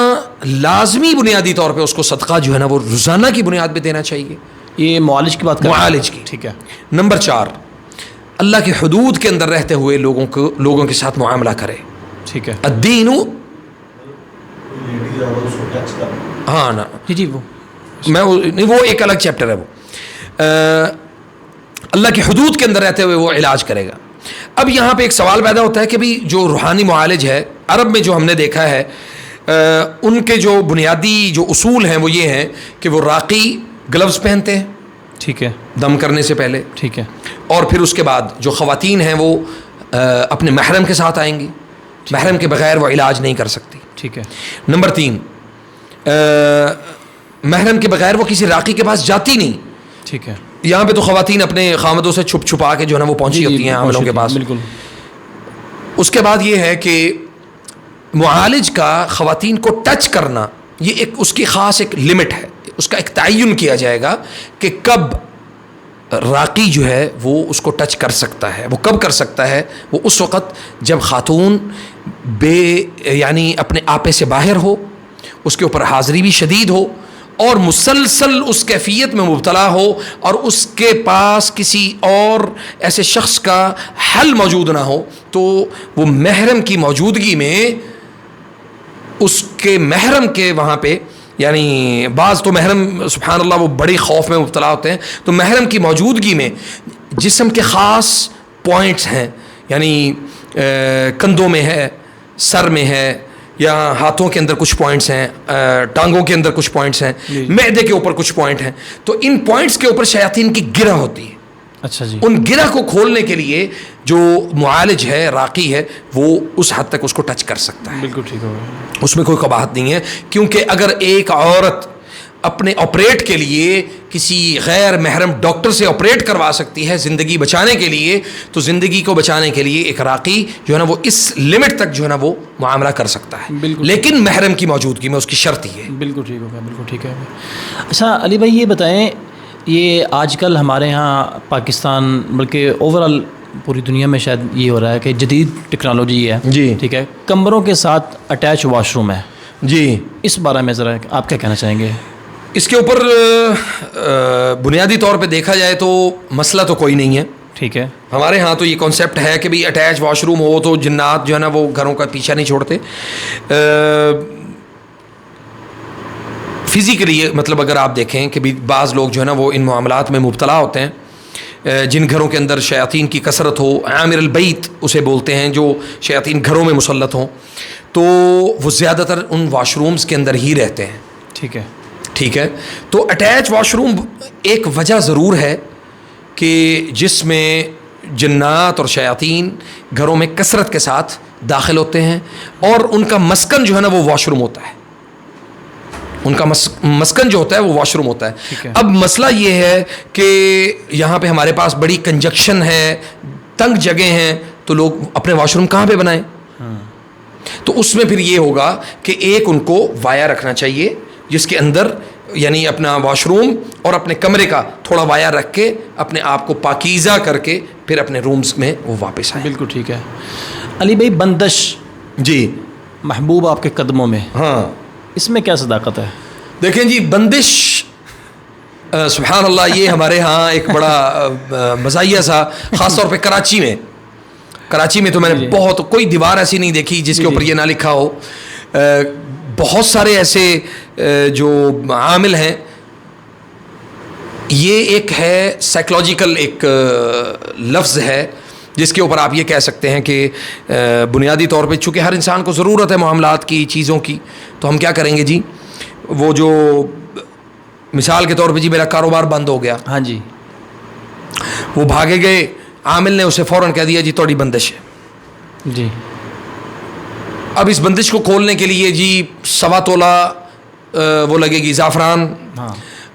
لازمی بنیادی طور پہ اس کو صدقہ جو ہے نا وہ روزانہ کی بنیاد پہ دینا چاہیے. یہ معالج کی بات کر رہے ہیں. معالج کی. ٹھیک ہے. نمبر 4، اللہ کی حدود کے اندر رہتے ہوئے لوگوں کے ساتھ معاملہ کرے. ٹھیک ہے. الدین، ہاں نا جی وہ ایک الگ چیپٹر ہے. وہ اللہ کی حدود کے اندر رہتے ہوئے وہ علاج کرے گا. اب یہاں پہ ایک سوال پیدا ہوتا ہے کہ بھی جو روحانی معالج ہے عرب میں جو ہم نے دیکھا ہے ان کے جو بنیادی جو اصول ہیں وہ یہ ہیں کہ وہ راقی گلوز پہنتے ہیں. ٹھیک ہے. دم کرنے سے پہلے. ٹھیک ہے. اور پھر اس کے بعد جو خواتین ہیں وہ اپنے محرم کے ساتھ آئیں گی، محرم کے بغیر وہ علاج نہیں کر سکتی. ٹھیک ہے. نمبر 3، محرم کے بغیر وہ کسی راقی کے پاس جاتی نہیں. ٹھیک ہے. یہاں پہ تو خواتین اپنے خامدوں سے چھپ چھپا کے جو ہے نا وہ پہنچی ہوتی ہیں عاملوں کے پاس. بالکل. اس کے بعد یہ ہے کہ معالج کا خواتین کو ٹچ کرنا یہ ایک اس کی خاص ایک لمٹ ہے، اس کا ایک تعین کیا جائے گا کہ کب راقی جو ہے وہ اس کو ٹچ کر سکتا ہے. وہ کب کر سکتا ہے؟ وہ اس وقت جب خاتون یعنی اپنے آپے سے باہر ہو، اس کے اوپر حاضری بھی شدید ہو اور مسلسل اس کیفیت میں مبتلا ہو اور اس کے پاس کسی اور ایسے شخص کا حل موجود نہ ہو، تو وہ محرم کی موجودگی میں اس کے محرم کے وہاں پہ، یعنی بعض تو محرم سبحان اللہ وہ بڑی خوف میں مبتلا ہوتے ہیں، تو محرم کی موجودگی میں جسم کے خاص پوائنٹس ہیں، یعنی کندھوں میں ہے، سر میں ہے، یا ہاتھوں کے اندر کچھ پوائنٹس ہیں، ٹانگوں کے اندر کچھ پوائنٹس ہیں، معدے کے اوپر کچھ پوائنٹ ہیں، تو ان پوائنٹس کے اوپر شیاطین کی گرہ ہوتی ہے. اچھا جی. ان گرہ کو کھولنے کے لیے جو معالج ہے، راقی ہے، وہ اس حد تک اس کو ٹچ کر سکتا ہے. بالکل ٹھیک ہوگا. اس میں کوئی قباحت نہیں ہے، کیونکہ اگر ایک عورت اپنے آپریٹ کے لیے کسی غیر محرم ڈاکٹر سے آپریٹ کروا سکتی ہے زندگی بچانے کے لیے، تو زندگی کو بچانے کے لیے ایک راقی جو ہے نا وہ اس لمٹ تک جو ہے نا وہ معاملہ کر سکتا ہے، لیکن محرم کی موجودگی میں اس کی شرط ہی ہے. بالکل ٹھیک ہوگا. بالکل ٹھیک ہے. اچھا علی بھائی یہ بتائیں، یہ آج کل ہمارے ہاں پاکستان بلکہ اوور آل پوری دنیا میں شاید یہ ہو رہا ہے کہ جدید ٹیکنالوجی ہے جی، ٹھیک ہے، کمروں کے ساتھ اٹیچ واش روم ہے جی، اس بارے میں ذرا آپ کیا کہنا چاہیں گے؟ اس کے اوپر بنیادی طور پہ دیکھا جائے تو مسئلہ تو کوئی نہیں ہے. ٹھیک ہے. ہمارے ہاں تو یہ کانسیپٹ ہے کہ بھی اٹیچ واش روم ہو تو جنات جو ہے نا وہ گھروں کا پیچھا نہیں چھوڑتے. فزیکلی مطلب اگر آپ دیکھیں کہ بھی بعض لوگ جو ہے نا وہ ان معاملات میں مبتلا ہوتے ہیں، جن گھروں کے اندر شیاطین کی کثرت ہو، عامر البیت اسے بولتے ہیں، جو شیاطین گھروں میں مسلط ہوں، تو وہ زیادہ تر ان واش رومز کے اندر ہی رہتے ہیں. ٹھیک ہے. ٹھیک ہے. تو اٹیچ واش روم ایک وجہ ضرور ہے کہ جس میں جنات اور شیاطین گھروں میں کثرت کے ساتھ داخل ہوتے ہیں اور ان کا مسکن جو ہے نا وہ واش روم ہوتا ہے، ان کا مسکن جو ہوتا ہے وہ واش روم ہوتا ہے. اب مسئلہ یہ ہے کہ یہاں پہ ہمارے پاس بڑی کنجکشن ہے، تنگ جگہ ہیں، تو لوگ اپنے واش روم کہاں پہ بنائیں؟ تو اس میں پھر یہ ہوگا کہ ایک ان کو وایا رکھنا چاہیے جس کے اندر یعنی اپنا واش روم اور اپنے کمرے کا تھوڑا وایا رکھ کے اپنے آپ کو پاکیزہ کر کے پھر اپنے رومز میں وہ واپس آئیں. بالکل ٹھیک ہے. علی بھائی بندش، جی، محبوب آپ کے قدموں میں، ہاں، اس میں کیا صداقت ہے؟ دیکھیں جی، بندش سبحان اللہ یہ ہمارے ہاں ایک بڑا مزاحیہ سا، خاص طور پہ کراچی میں تو میں نے بہت کوئی دیوار ایسی نہیں دیکھی جس کے اوپر یہ نہ لکھا ہو. بہت سارے ایسے جو عامل ہیں، یہ ایک ہے سائیکلوجیکل ایک لفظ ہے جس کے اوپر آپ یہ کہہ سکتے ہیں کہ بنیادی طور پہ چونکہ ہر انسان کو ضرورت ہے معاملات کی، چیزوں کی، تو ہم کیا کریں گے جی، وہ جو مثال کے طور پہ جی میرا کاروبار بند ہو گیا، ہاں جی، وہ بھاگے گئے، عامل نے اسے فوراً کہہ دیا جی توڑی بندش ہے جی. اب اس بندش کو کھولنے کے لیے جی 1.25 تولہ وہ لگے گی زعفران،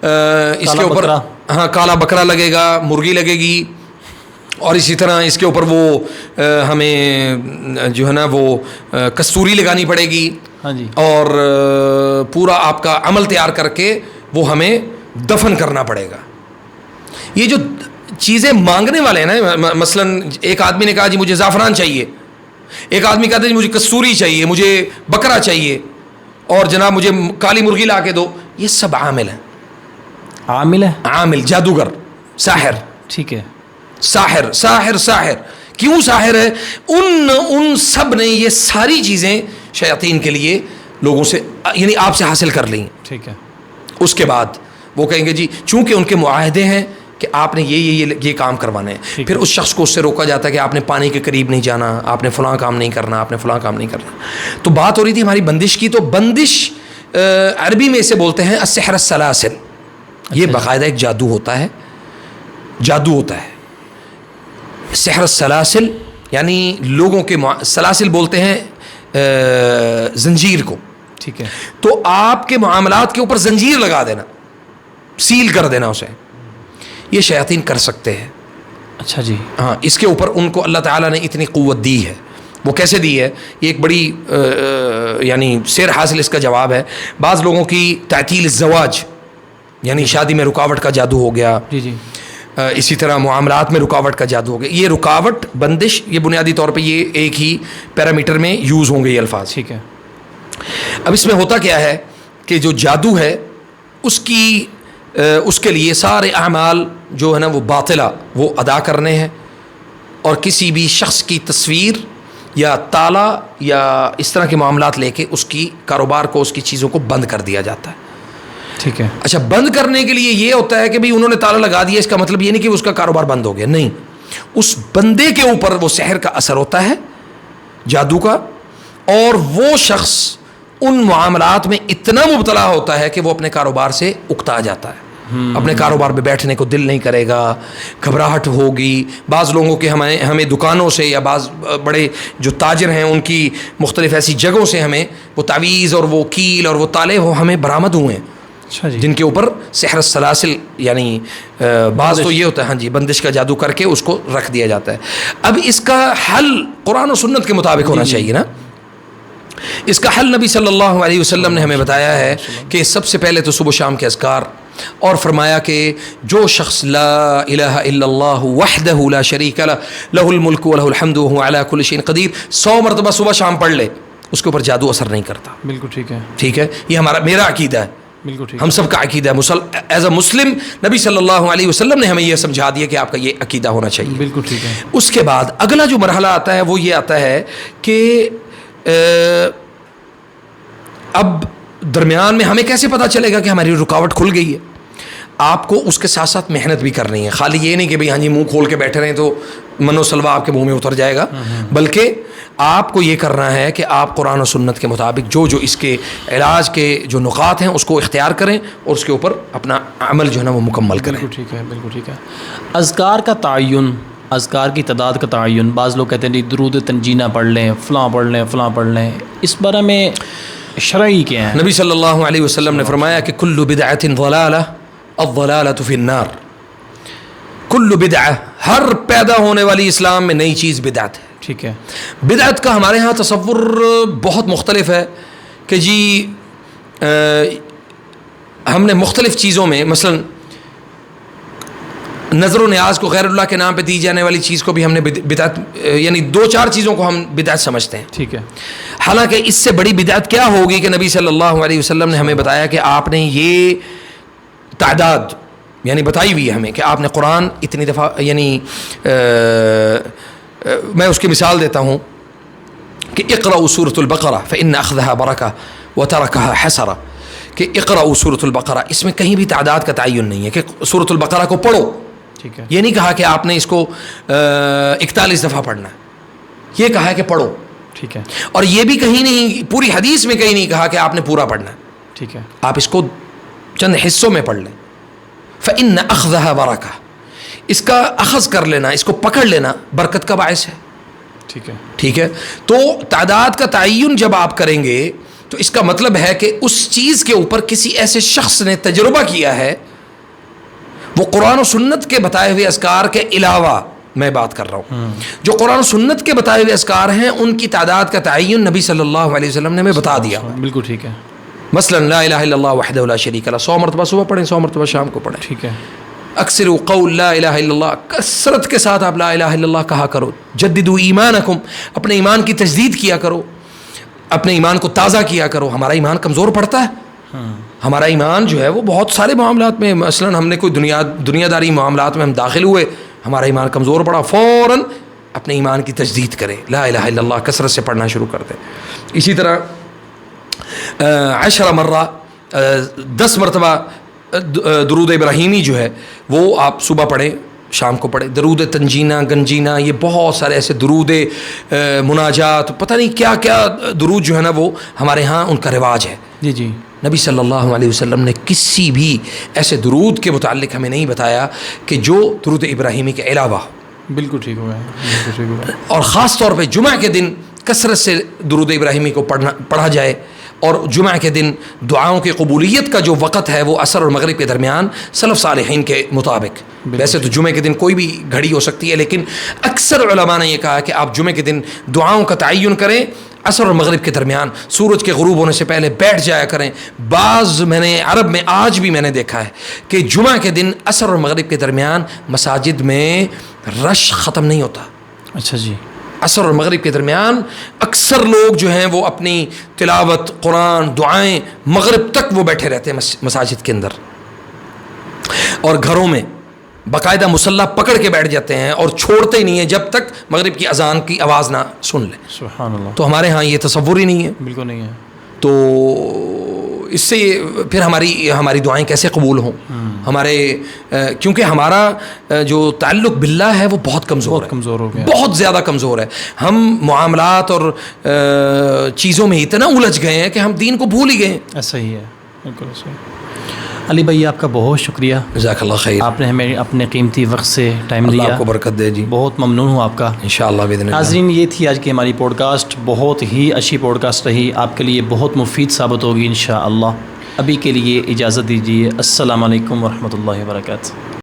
اس کے اوپر ہاں کالا بکرا لگے گا، مرغی لگے گی، اور اسی طرح اس کے اوپر وہ ہمیں جو ہے نا وہ کستوری لگانی پڑے گی، ہاں جی، اور پورا آپ کا عمل تیار کر کے وہ ہمیں دفن کرنا پڑے گا. یہ جو چیزیں مانگنے والے ہیں نا، مثلا ایک آدمی نے کہا جی مجھے زعفران چاہیے، ایک آدمی کہتا ہے جی مجھے کستوری چاہیے، مجھے بکرا چاہیے، اور جناب مجھے کالی مرغی لا کے دو. یہ سب عامل ہیں، عامل ہے، عامل جادوگر، ساحر. ٹھیک ہے، ساحر ساحر ساحر کیوں ساحر ہے؟ ان سب نے یہ ساری چیزیں شیاطین کے لیے لوگوں سے یعنی آپ سے حاصل کر لیں. ٹھیک ہے، اس کے بعد وہ کہیں گے جی چونکہ ان کے معاہدے ہیں کہ آپ نے یہ کام کروانا ہے، پھر اس شخص کو اس سے روکا جاتا ہے کہ آپ نے پانی کے قریب نہیں جانا، آپ نے فلاں کام نہیں کرنا، آپ نے فلاں کام نہیں کرنا. تو بات ہو رہی تھی ہماری بندش کی. تو بندش عربی میں اسے بولتے ہیں السحر السلاسل. یہ باقاعدہ ایک جادو ہوتا ہے، جادو ہوتا ہے. سحر السلاسل یعنی لوگوں کے سلاسل بولتے ہیں زنجیر کو. ٹھیک ہے، تو آپ کے معاملات کے اوپر زنجیر لگا دینا، سیل کر دینا اسے، یہ شیاطین کر سکتے ہیں. اچھا جی، ہاں اس کے اوپر ان کو اللہ تعالیٰ نے اتنی قوت دی ہے. وہ کیسے دی ہے؟ یہ ایک بڑی یعنی سیر حاصل اس کا جواب ہے. بعض لوگوں کی تعطیل الزواج یعنی شادی میں رکاوٹ کا جادو ہو گیا، جی جی، اسی طرح معاملات میں رکاوٹ کا جادو ہو گیا. یہ رکاوٹ بندش یہ بنیادی طور پہ یہ ایک ہی پیرامیٹر میں یوز ہوں گے یہ الفاظ. ٹھیک ہے. اب اس میں ہوتا کیا ہے کہ جو جادو ہے اس کے لیے سارے اعمال جو ہے نا وہ باطلہ وہ ادا کرنے ہیں، اور کسی بھی شخص کی تصویر یا تالا یا اس طرح کے معاملات لے کے اس کی کاروبار کو، اس کی چیزوں کو بند کر دیا جاتا ہے. ٹھیک ہے، اچھا بند کرنے کے لیے یہ ہوتا ہے کہ بھئی انہوں نے تالا لگا دیا، اس کا مطلب یہ نہیں کہ اس کا کاروبار بند ہو گیا، نہیں، اس بندے کے اوپر وہ سحر کا اثر ہوتا ہے، جادو کا، اور وہ شخص ان معاملات میں اتنا مبتلا ہوتا ہے کہ وہ اپنے کاروبار سے اکتا جاتا ہے. اپنے کاروبار پہ بیٹھنے کو دل نہیں کرے گا، گھبراہٹ ہوگی. بعض لوگوں کے ہمیں دکانوں سے یا بعض بڑے جو تاجر ہیں ان کی مختلف ایسی جگہوں سے ہمیں وہ تعویذ اور وہ کیل اور وہ تالے وہ ہمیں برآمد ہوئے ہیں. اچھا جی، جن کے اوپر سحر السلاسل یعنی بعض تو یہ ہوتا ہے ہاں جی بندش کا جادو کر کے اس کو رکھ دیا جاتا ہے. اب اس کا حل قرآن و سنت کے مطابق ہونا چاہیے نا. اس کا حل نبی صلی اللہ علیہ وسلم نے ہمیں بتایا ہے کہ سب سے پہلے تو صبح شام کے اذکار، اور فرمایا کہ جو شخص لا الہ الا اللہ وحدہ لا شریک لہ لہ الملک ولہ الحمد وہو علی کل شیء قدیر 100 مرتبہ صبح شام پڑھ لے، اس کے اوپر جادو اثر نہیں کرتا. بالکل ٹھیک ہے، ٹھیک ہے، یہ میرا عقیدہ ہے، بالکل ٹھیک، ہم سب کا عقیدہ ہے. ایز اے مسلم نبی صلی اللہ علیہ وسلم نے ہمیں یہ سمجھا دیا کہ آپ کا یہ عقیدہ ہونا چاہیے. بالکل ٹھیک ہے. اس کے بعد اگلا جو مرحلہ آتا ہے وہ یہ آتا ہے کہ اب درمیان میں ہمیں کیسے پتہ چلے گا کہ ہماری رکاوٹ کھل گئی ہے؟ آپ کو اس کے ساتھ ساتھ محنت بھی کرنی ہے. خالی یہ نہیں کہ بھئی ہاں جی منہ کھول کے بیٹھے رہیں تو منو سلوا آپ کے منہ میں اتر جائے گا، بلکہ آپ کو یہ کرنا ہے کہ آپ قرآن و سنت کے مطابق جو اس کے علاج کے جو نقاط ہیں اس کو اختیار کریں اور اس کے اوپر اپنا عمل جو ہے نا وہ مکمل کریں. بالکل ٹھیک ہے، بالکل ٹھیک ہے. اذکار کا تعین، اذکار کی تعداد کا تعین، بعض لوگ کہتے ہیں جی درود تنجینہ پڑھ لیں، فلاں پڑھ لیں، فلاں پڑھ لیں، اس بارے میں شرعی کیا ہے؟ نبی صلی اللہ علیہ وسلم نے فرمایا کہ کل بدعۃ ضلالہ الضلالۃ فی النار. کل بدعہ، ہر پیدا ہونے والی اسلام میں نئی چیز بدعت ہے. ٹھیک ہے. بدعت کا ہمارے ہاں تصور بہت مختلف ہے کہ جی ہم نے مختلف چیزوں میں مثلا نظر و نیاز کو غیر اللہ کے نام پہ دی جانے والی چیز کو بھی ہم نے بدعت یعنی 2-4 چیزوں کو ہم بدعت سمجھتے ہیں. ٹھیک ہے. حالانکہ اس سے بڑی بدعت کیا ہوگی کہ نبی صلی اللہ علیہ وسلم نے ہمیں بتایا کہ آپ نے یہ تعداد یعنی بتائی ہوئی ہے ہمیں کہ آپ نے قرآن اتنی دفعہ یعنی میں اس کی مثال دیتا ہوں کہ اقرأوا سورة البقرہ فإن أخذها برکہ وترکها حسرہ، کہ اقرأوا سورة البقرہ، اس میں کہیں بھی تعداد کا تعین نہیں ہے کہ سورة البقرہ کو پڑھو. ٹھیک ہے. یہ نہیں کہا کہ آپ نے اس کو 41 دفعہ پڑھنا ہے، یہ کہا ہے کہ پڑھو. ٹھیک ہے. اور یہ بھی کہیں نہیں، پوری حدیث میں کہیں نہیں کہا کہ آپ نے پورا پڑھنا ہے. ٹھیک ہے. آپ اس کو چند حصوں میں پڑھ لیں. فإن أخذها برکہ، اس کا اخذ کر لینا، اس کو پکڑ لینا برکت کا باعث ہے. ٹھیک ہے. ٹھیک ہے. تو تعداد کا تعین جب آپ کریں گے تو اس کا مطلب ہے کہ اس چیز کے اوپر کسی ایسے شخص نے تجربہ کیا ہے وہ قرآن و سنت کے بتائے ہوئے اذکار کے علاوہ میں بات کر رہا ہوں. جو قرآن و سنت کے بتائے ہوئے اذکار ہیں ان کی تعداد کا تعین نبی صلی اللہ علیہ وسلم نے ہمیں بتا دیا. بالکل ٹھیک ہے. مثلا لا الہ الا اللہ وحدہ لا شریک لہ 100 مرتبہ صبح پڑھیں, 100 مرتبہ شام کو پڑھیں. ٹھیک ہے. اکثر قول لا الہ الا اللہ, کثرت کے ساتھ آپ لا الہ الا اللہ کہا کرو. جددوا ایمانکم, اپنے ایمان کی تجدید کیا کرو, اپنے ایمان کو تازہ کیا کرو. ہمارا ایمان کمزور پڑتا ہے. ہمارا ایمان جو ہے وہ بہت سارے معاملات میں, مثلا ہم نے کوئی دنیا داری معاملات میں ہم داخل ہوئے, ہمارا ایمان کمزور پڑا, فوراً اپنے ایمان کی تجدید کرے, لا الہ الا اللہ کثرت سے پڑھنا شروع کر دے. اسی طرح 10 مرہ 10 مرتبہ درود ابراہیمی جو ہے وہ آپ صبح پڑھیں, شام کو پڑھیں. درود تنجینہ, گنجینہ, یہ بہت سارے ایسے درود مناجات, پتہ نہیں کیا کیا درود جو ہے نا وہ ہمارے ہاں ان کا رواج ہے. جی جی. نبی صلی اللہ علیہ وسلم نے کسی بھی ایسے درود کے متعلق ہمیں نہیں بتایا کہ جو درود ابراہیمی کے علاوہ. بالکل ٹھیک ہوا ہے, بالکل ٹھیک ہوا ہے. اور خاص طور پہ جمعہ کے دن کثرت سے درود ابراہیمی کو پڑھا جائے. اور جمعہ کے دن دعاؤں کی قبولیت کا جو وقت ہے وہ عصر اور مغرب کے درمیان سلف صالحین کے مطابق. ویسے تو جمعہ کے دن کوئی بھی گھڑی ہو سکتی ہے, لیکن اکثر علماء نے یہ کہا کہ آپ جمعہ کے دن دعاؤں کا تعین کریں عصر اور مغرب کے درمیان, سورج کے غروب ہونے سے پہلے بیٹھ جایا کریں. بعض میں نے عرب میں آج بھی میں نے دیکھا ہے کہ جمعہ کے دن عصر اور مغرب کے درمیان مساجد میں رش ختم نہیں ہوتا. اچھا جی. عصر اور مغرب کے درمیان اکثر لوگ جو ہیں وہ اپنی تلاوت, قرآن, دعائیں مغرب تک وہ بیٹھے رہتے ہیں مساجد کے اندر. اور گھروں میں باقاعدہ مصلی پکڑ کے بیٹھ جاتے ہیں اور چھوڑتے ہی نہیں ہیں جب تک مغرب کی اذان کی آواز نہ سن لیں. سبحان اللہ. تو ہمارے ہاں یہ تصور ہی نہیں ہے. بالکل نہیں ہے. تو اس سے پھر ہماری دعائیں کیسے قبول ہوں. ہمارے کیونکہ ہمارا جو تعلق باللہ ہے وہ بہت کمزور ہو گیا, بہت زیادہ کمزور ہے. ہم معاملات اور چیزوں میں اتنا الجھ گئے ہیں کہ ہم دین کو بھول ہی گئے ہیں. ایسا ہی ہے, بالکل ایسا ہی. علی بھائی آپ کا بہت شکریہ, جزاک اللہ خیر. آپ نے ہمیں اپنے قیمتی وقت سے ٹائم دیا, اللہ آپ کو برکت دے. جی بہت ممنون ہوں آپ کا. انشاءاللہ باذن اللہ. ناظرین یہ تھی آج کی ہماری پوڈ کاسٹ, بہت ہی اچھی پوڈ کاسٹ رہی, آپ کے لیے بہت مفید ثابت ہوگی انشاءاللہ. ابھی کے لیے اجازت دیجیے. السلام علیکم ورحمۃ اللہ وبرکاتہ.